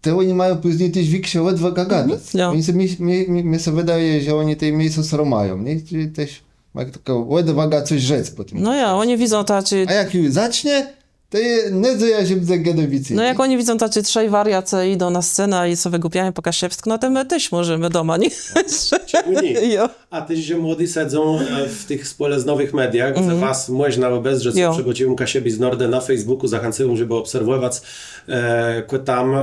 to oni mają później też większe ledwo gadać. Oni sobie, mi się wydaje, że oni tej miejscu sromają, nie? Czyli też mają taką ledwo coś rzec po tym. No ja, oni widzą tacy... A jak już zacznie, to nie zdaje się za gadowicy. No jak oni widzą tacy trzej wariacy idą na scenę i sobie wygłupiają po kasiepsku, no to my też możemy doma, nie? A tyś, że młodzi siedzą w tych społecznowych mediach, że was można obejrzeć, co przygodziłem Kasiebi z Norde na Facebooku, zachęcam, żeby obserwować tam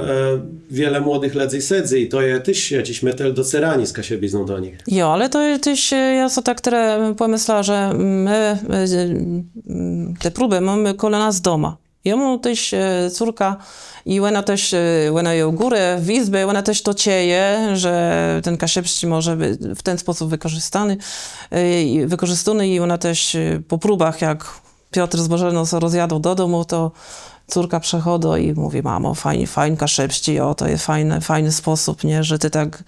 wiele młodych ledzy sedzy i to je tyś jakiś metel docerani z Kasiebi zną do nich. Jo, ale to też ja so tak które pomyślała, że my te próby mamy koło nas doma. Jemu też córka i ona też, ona ją górę w izbie, ona też to cieje, że ten kasiepści może być w ten sposób wykorzystany i ona też po próbach, jak Piotr z Bożeną się rozjadą do domu, to córka przechodzi i mówi, mamo, fajnie kaszepści, o, to jest fajny sposób, nie, że ty tak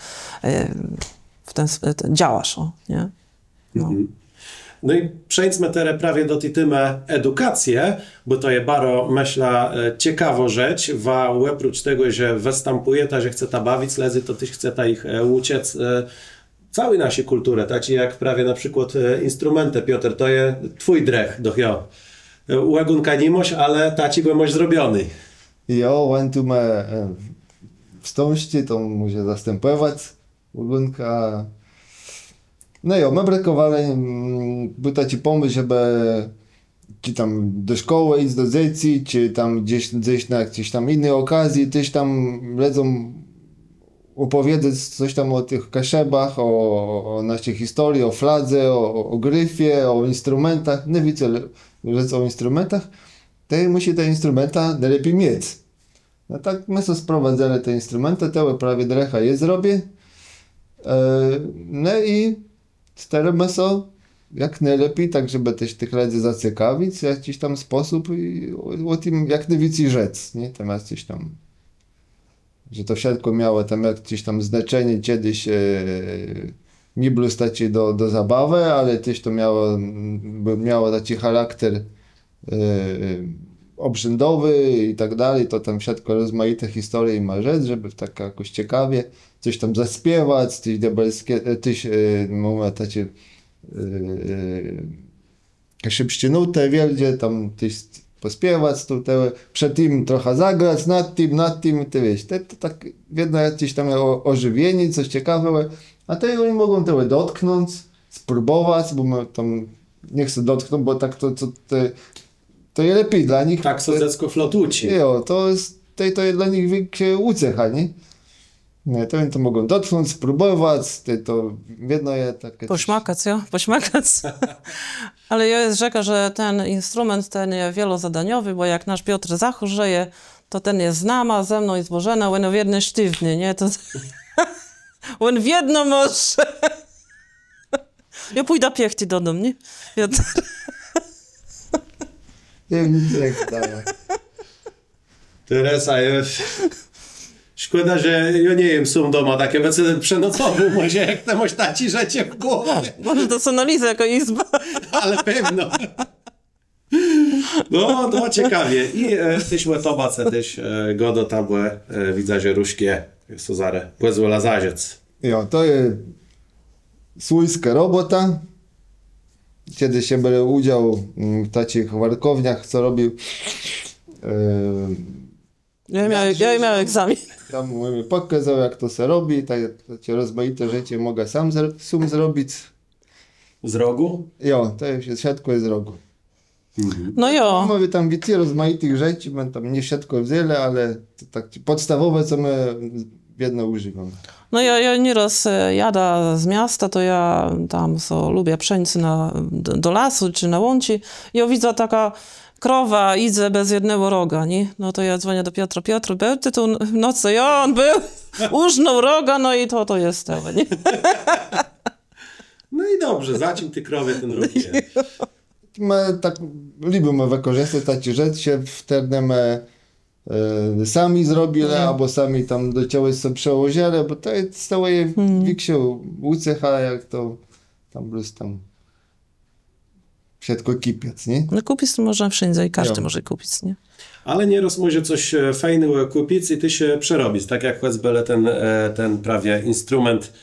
w ten działasz, o, nie? No. No i przejdźmy teraz prawie do tytymę edukację, bo to jest bardzo, myślę, ciekawa rzecz, a oprócz tego, że występuje, ta, że chce ta bawić lezy, to też chce ta ich uciec całej naszej kultury, tak jak prawie na przykład instrumenty, Piotr, to jest twój drech, dochio. Łagunka nie moś, ale taci go moś zrobiony. Jo, on tu ma wstążcie, to może zastępować łagunka. No jo, my brakowali, był taki pomysł, żeby czy tam do szkoły iść do dzieci, czy tam gdzieś na jakiejś tam innej okazji, też tam ledzą opowiedzieć coś tam o tych kaszebach, o naszej historii, o fladze, o gryfie, o instrumentach, nie wiecie, rzec o instrumentach, to musi te instrumenta najlepiej mieć. No tak, my sobie sprowadzali te instrumenty, to prawie drecha je zrobię, no i staramy się jak najlepiej, tak żeby też tych ludzi zaciekawić w jakiś tam sposób i o tym jak najwięcej rzec, nie? Tam coś tam, że to wszystko miało tam jakieś tam znaczenie kiedyś nie było stać do zabawy, ale też to miało taki charakter obrzędowy i tak dalej, to tam wszystko rozmaite historie ma rzec, żeby tak jakoś ciekawie coś tam zaśpiewać, coś diabelskie, coś mamy takie szybcie nutę wieldzie, tam coś pośpiewać, tutaj przed tym trochę zagrać, nad tym, ty wiesz, to tak jedno jakieś tam ożywienie, coś ciekawego, a te oni mogą tego dotknąć, spróbować, bo my tam nie chcę dotknąć, bo tak to jest lepiej dla nich. Tak, so dziecko flotuci. Jo, to jest dla nich większa ucecha, nie? Nie, to oni to mogą dotknąć, spróbować, to jedno jest takie... Pośmakać, jo? Pośmakać. Ale ja jest rzeka, że ten instrument ten jest wielozadaniowy, bo jak nasz Piotr zachorzeje, to ten jest z nama, ze mną jest Bożena, on w jednej sztywny, nie? To... on w jedno może. Ja pójdę piechty do domu, nie? Ja... Nie, nic jak daje. Teresa, szkoda, że ja nie wiem, są doma takie wesele przenocowe, może jak te mośtaci rzecie w głowie. Może to są na Lizę jako izba. Ale pewno. No, to ciekawie. I tyś łetobace, tyś godo tam były, widzę, że ruszkie, jest to zare, płezło zaziec. Jo, to jest słujska robota. Kiedy się bierze udział w takich warkowniach, co robił Ja miałem egzamin. tam mi pokazał, jak to się robi, takie rozmaite rzeczy mogę sam zrobić. Z rogu? Jo, to jest wszystko z rogu. No jo. Mówię tam więcej rozmaitych rzeczy, bo tam nie wszystko wiele, ale to tak podstawowe, co my jedno używamy. No ja nieraz jada z miasta, to ja tam lubię pszeńcy do lasu czy na łąci. Ja widzę taka krowa, idzie bez jednego roga, nie? No to ja dzwonię do Piotra. Piotr, był ty tu w nocy? Ja, on był, użnął roga, no i to jest to, nie? No i dobrze, zacim ty krowie ten róg. My tak lubimy wykorzystać takie rzeczy, wtedy my sami zrobili, albo sami tam do czegoś sobie przełożyli, bo to jest stałe większą ucecha, jak to tam plus tam wszystko kipiec, nie? No kupić to można wszędzie i każdy Jo. może kupić, nie? Ale nieraz może coś fajnego kupić i ty się przerobić, tak jak choćby ten prawie instrument,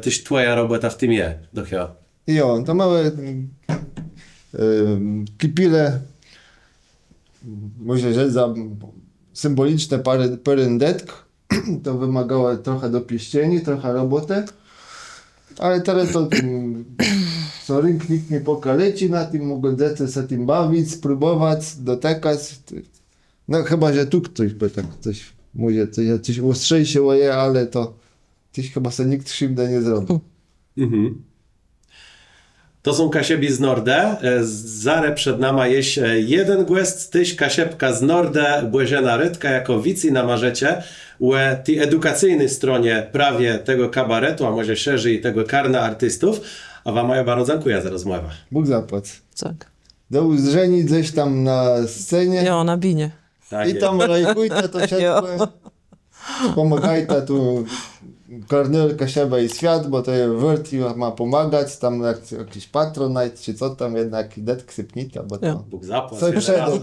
tyś twoja robota w tym je, dochia. Jo, to mamy kipile, można rzec, za symboliczne parędetk. To wymagało trochę dopieszczenia, trochę roboty. Ale teraz to co rynk nikt nie pokaleci na tym, mogą dzieci się tym bawić, spróbować, dotykać. No chyba, że tu ktoś by tak coś, może coś ostrzejsze je, ale to chyba sobie nikt krzywdę nie zrobi. Mhm. To są kasiebi z Nordę. Zare przed nama jest jeden głest, tyś kasiepka z Nordę, Błeżena Rydka jako wici na marzecie. U tej edukacyjnej stronie prawie tego kabaretu, a może szerzej tego karna artystów. A wam ja bardzo dziękuję za rozmowę. Bóg zapłać. Tak. Do uzrzeni gdzieś tam na scenie. Jo, na binie. Tak I jest. tam rajkujcie to wszystko. Pomagajcie tu Kornelka, Sieba i Świat, bo to Wörti ma pomagać, tam jakiś patronite, czy co tam, jednak detk sypnita, bo to Bóg zapłać.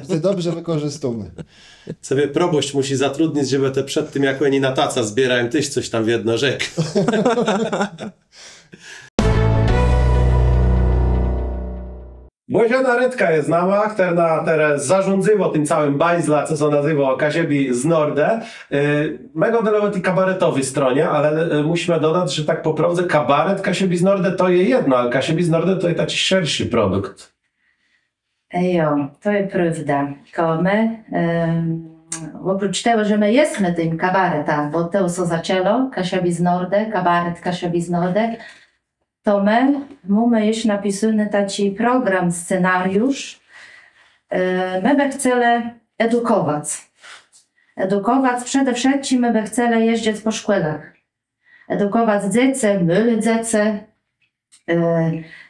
coś dobrze wykorzystujemy. Sobie proboszcz musi zatrudnić, żeby te przed tym, jak oni na taca zbierałem, tyś coś tam w jedno rzek. Błeżena Rydka jest nama, która teraz zarządziła tym całym bańzla, co się nazywa Kasiebi z Nordę. Mego delować i kabaretowej stronie, ale musimy dodać, że tak po prawdzie kabaret Kasiebi z Nordę to jest jedno, ale Kasiebi z Nordę to jest taki szerszy produkt. Jo, to jest prawda. Ko my, oprócz tego, że my jesteśmy tym kabaretem, bo to co zaczęło, Kasiebi z Nordę, kabaret Kasiebi z Nordę, to my mamy już napisany taki program, scenariusz. My by chcieli edukować. Edukować przede wszystkim my by chcieli jeździć po szkołach. Edukować dzieci, myli dzieci,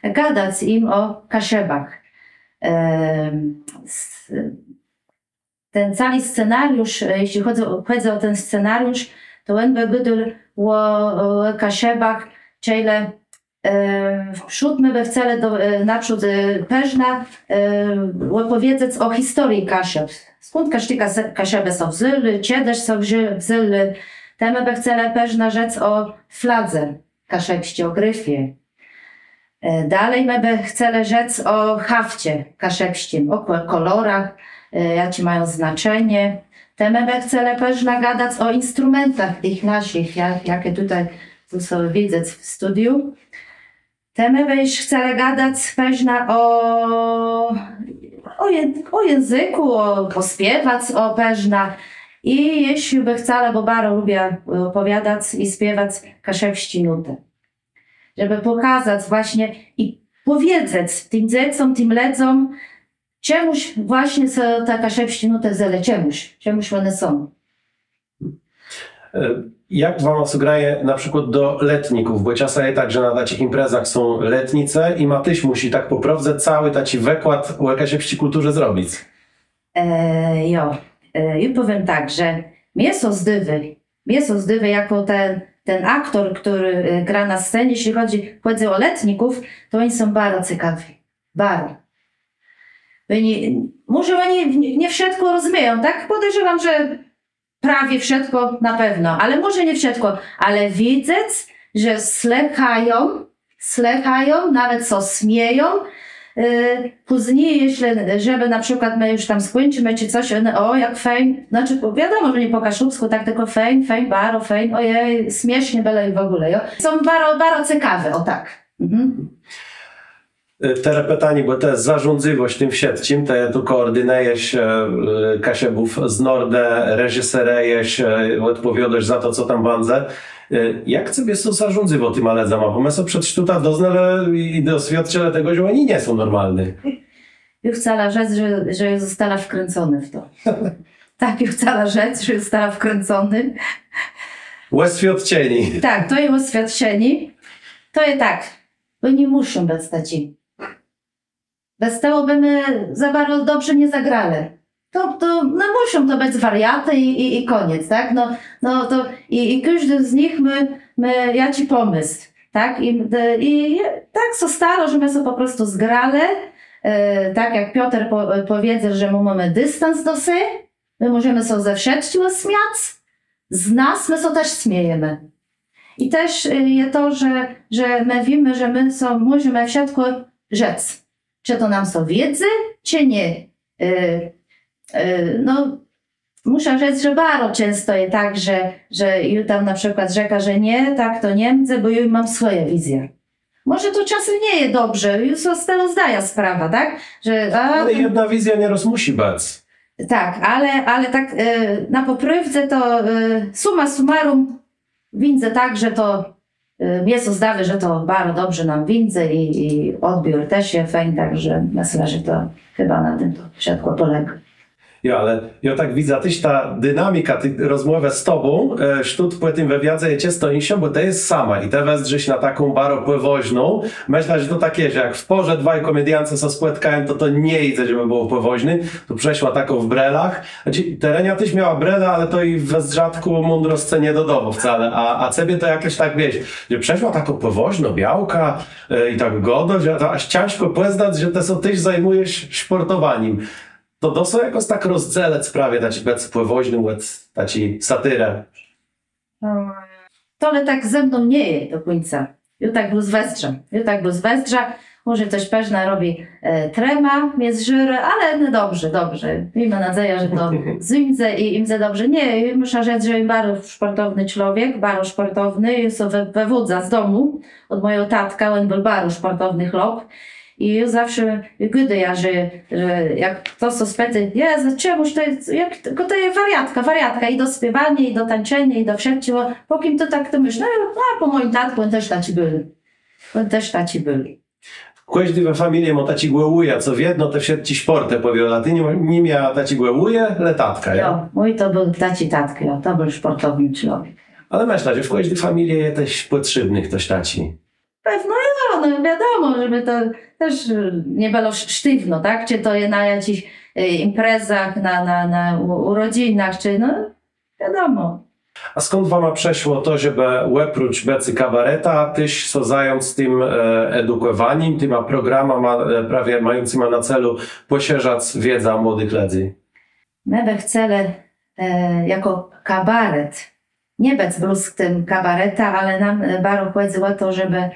gadać im o kasiebach. Ten cały scenariusz, jeśli chodzi o ten scenariusz, to on by gadał o kasiebach, czyli wprzód my by chcieli naprzód pewna opowiedzieć o historii kasieb. Skąd kasieby są wzyli, kiedyś są wzyli. Te my by chcieli pewna rzecz o fladze kasiebści, o gryfie. Dalej my by chcieli rzec o hafcie kasiebściem, o kolorach, jakie mają znaczenie. Te my by chcieli pewna gadać o instrumentach tych naszych, jakie tutaj sobie widzę w studiu. Te my byś chcieli gadać pewna o języku, pośpiewać o pewna. I jeśli by chciała, bo bardzo lubię opowiadać i śpiewać kasiebści nuty. Żeby pokazać właśnie i powiedzieć tym dzieciom, tym ledzom, czemuś właśnie są te kaszepści nuty zele, czemuś one są. Jak wam graje na przykład do letników? Bo czasem jest tak, że na takich imprezach są letnice i Matyś musi tak poprowadzać cały taki wykład o jakiejś kulturze zrobić. I powiem tak, że mnie są zdywy jako ten aktor, który gra na scenie, jeśli chodzi o letników, to oni są bardzo ciekawi. Bardzo. Może oni nie wszystko rozumieją, tak? Podejrzewam, że prawie wszystko na pewno, ale może nie wszystko, ale widzę, że slechają, nawet co śmieją. Później, żeby na przykład my już tam skończymy czy coś, o jak fajn, znaczy wiadomo, że nie po kaszubsku, tak tylko fajn, bardzo fajn, ojej, śmiesznie byle i w ogóle, jo. Są bardzo ciekawe, o tak. Te repetani, bo to jest zarządzywość tym wszystkim, te tu koordynujesz kasiebów z Nordę, reżyserujesz, odpowiadasz za to, co tam bandze. Jak sobie to zarządzywo tym aledzama? Bo my są przecież tutaj doznale i doświadczone tego, że oni nie są normalni. Już cała rzecz, że została wkręcony w to. Tak, już cała rzecz, że została wkręcony. Oświadczeni. Tak, to jest oświadczeni. To jest tak, bo nie muszą być taci. Bez tego by my za bardzo dobrze nie zagrali. To muszą to być wariaty i koniec, tak? I każdy z nich ja ci pomysł, tak? I tak so staro, że my sobie po prostu zgrali, tak jak Piotr powiedział, że my mamy dystans do siebie, my możemy sobie ze wszystkiego śmiać, z nas my sobie też śmiejemy. I też jest to, że my wiemy, że my możemy wszystko rzec. Czy to nam są wiedzy, czy nie. Muszę rzec, że bardzo często jest tak, że ju tam na przykład rzeka, że nie, tak to Niemcy, bo ju mam swoje wizje. Może to czasem nie jest dobrze, już z tego zdaje sprawa, tak? Ale jedna wizja nieraz musi być. Tak, ale tak na poprywce to summa summarum widzę tak, że to mnie so zdaje, że to bardzo dobrze nam widzę i odbiór też jest fajny, także myślę, że to chyba na tym to wszystko polega. Ja, ale ja tak widzę, tyś ta dynamika, rozmowa z tobą, sztut po tym wywiadzie jest cisto, bo to jest sama i teraz żeś na taką baro pływoźną. Myślę, że to takie, że jak w porze dwaj komediance są spłetkają, to nie idzie, żeby było pływoźny. To przeszła taką w brelach. Terenia tyś miała brele, ale to i w rzadku mądrostce nie dodało wcale. A ciebie to jakoś tak, wiesz, że przeszła taką pływoźną, białka i tak godo, że aż ciężko poznać, że te są tyś zajmujesz sportowaniem. To dosyć jakoś tak rozdzielec prawie, taci bezpływoźny, taci satyrę. To ale tak ze mną nie jest do końca. Ja tak był zwędrza. Może coś pewna robi trema, mnie zżyre, ale no dobrze. Miejmy nadzieję, że to zimze i im za dobrze. Nie, muszę rzec, że bardzo sportowny człowiek, bardzo sportowny. Jest to wywódza z domu od mojego tatka, on był bardzo sportowny chłop. I już zawsze gdy ja, że jak to są spety, Jezu, czemuś to jest, to jest wariatka i do śpiewania, i do tańczenia, i do wszystkiego. Po kim to tak to myślę? Po moim tatku on też taci byli. Kiedyś we familii ma taci głęłuje, co w jedno te wszystkie sporty powiela. Ty nie miała taci głęłuje, ale tatka, ja? Jo, mój to był tatka, to był sportowny człowiek. Ale myślę, że w każdej familii jest też potrzebny ktoś taci. Pewno no wiadomo, żeby to też nie było sztywno, tak? Czy to jest na jakichś imprezach, na urodzinach, czy no wiadomo. A skąd wam przeszło to, żeby oprócz becy kabareta, tyś so zająć tym edukowaniem, tyma programami prawie mającymi na celu poszerzać wiedzę młodych ludzi? My by chceli jako kabaret, nie bez bluzk tym kabareta, ale nam bardzo chodzi o to, żeby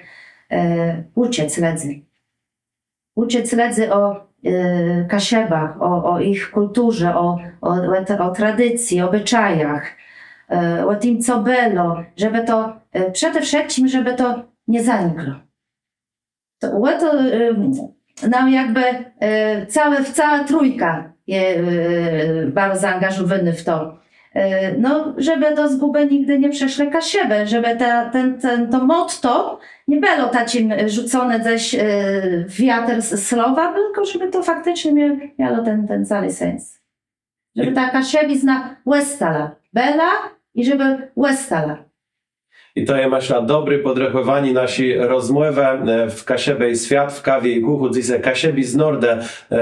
uczyć ludzi o kasiebach, o ich kulturze, o tradycji, obyczajach, o tym, co było, żeby to, przede wszystkim, żeby to nie zanikło. To nam jakby cała trójka jest bardzo zaangażowany w to. No, żeby do zguby nigdy nie przeszle Kasiebę, żeby to motto nie było takim rzucone zaś w wiatr słowa, tylko żeby to faktycznie miało ten cały sens. Żeby ta Kasiebizna łestala, bela i żeby łestala. I to je myślę dobry podrechowani nasi rozmowę w Kasiebej Świat, w kawie i kuchu. Dzisiaj Kasiebi z Nordę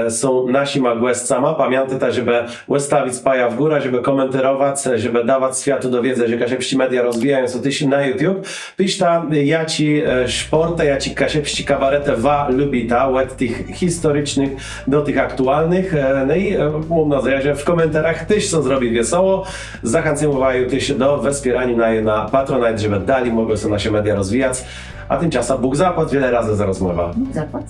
są nasima głescama. Pamiętajcie, żeby łestawić spaja w górę, żeby komentować, żeby dawać światu do wiedzy, że kasiebści media rozwijają się tyś na YouTube. Piszta, ja ci szportę, ja ci kasiebści kabaretę lubita, od tych historycznych do tych aktualnych. No i mam nadzieję, że w komentarzach też są zrobi wesoło. Zachęcam też do wspierania na Patronite, żeby dalej mogły się nasze media rozwijać, a tymczasem Bóg zapłać wiele razy za rozmowę. Bóg zapłać.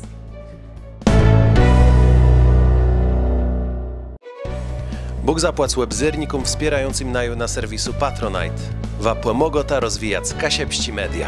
Bóg zapłać webzyrnikom wspierającym na serwisu Patronite. Wa pomogota rozwijać kasiebści media.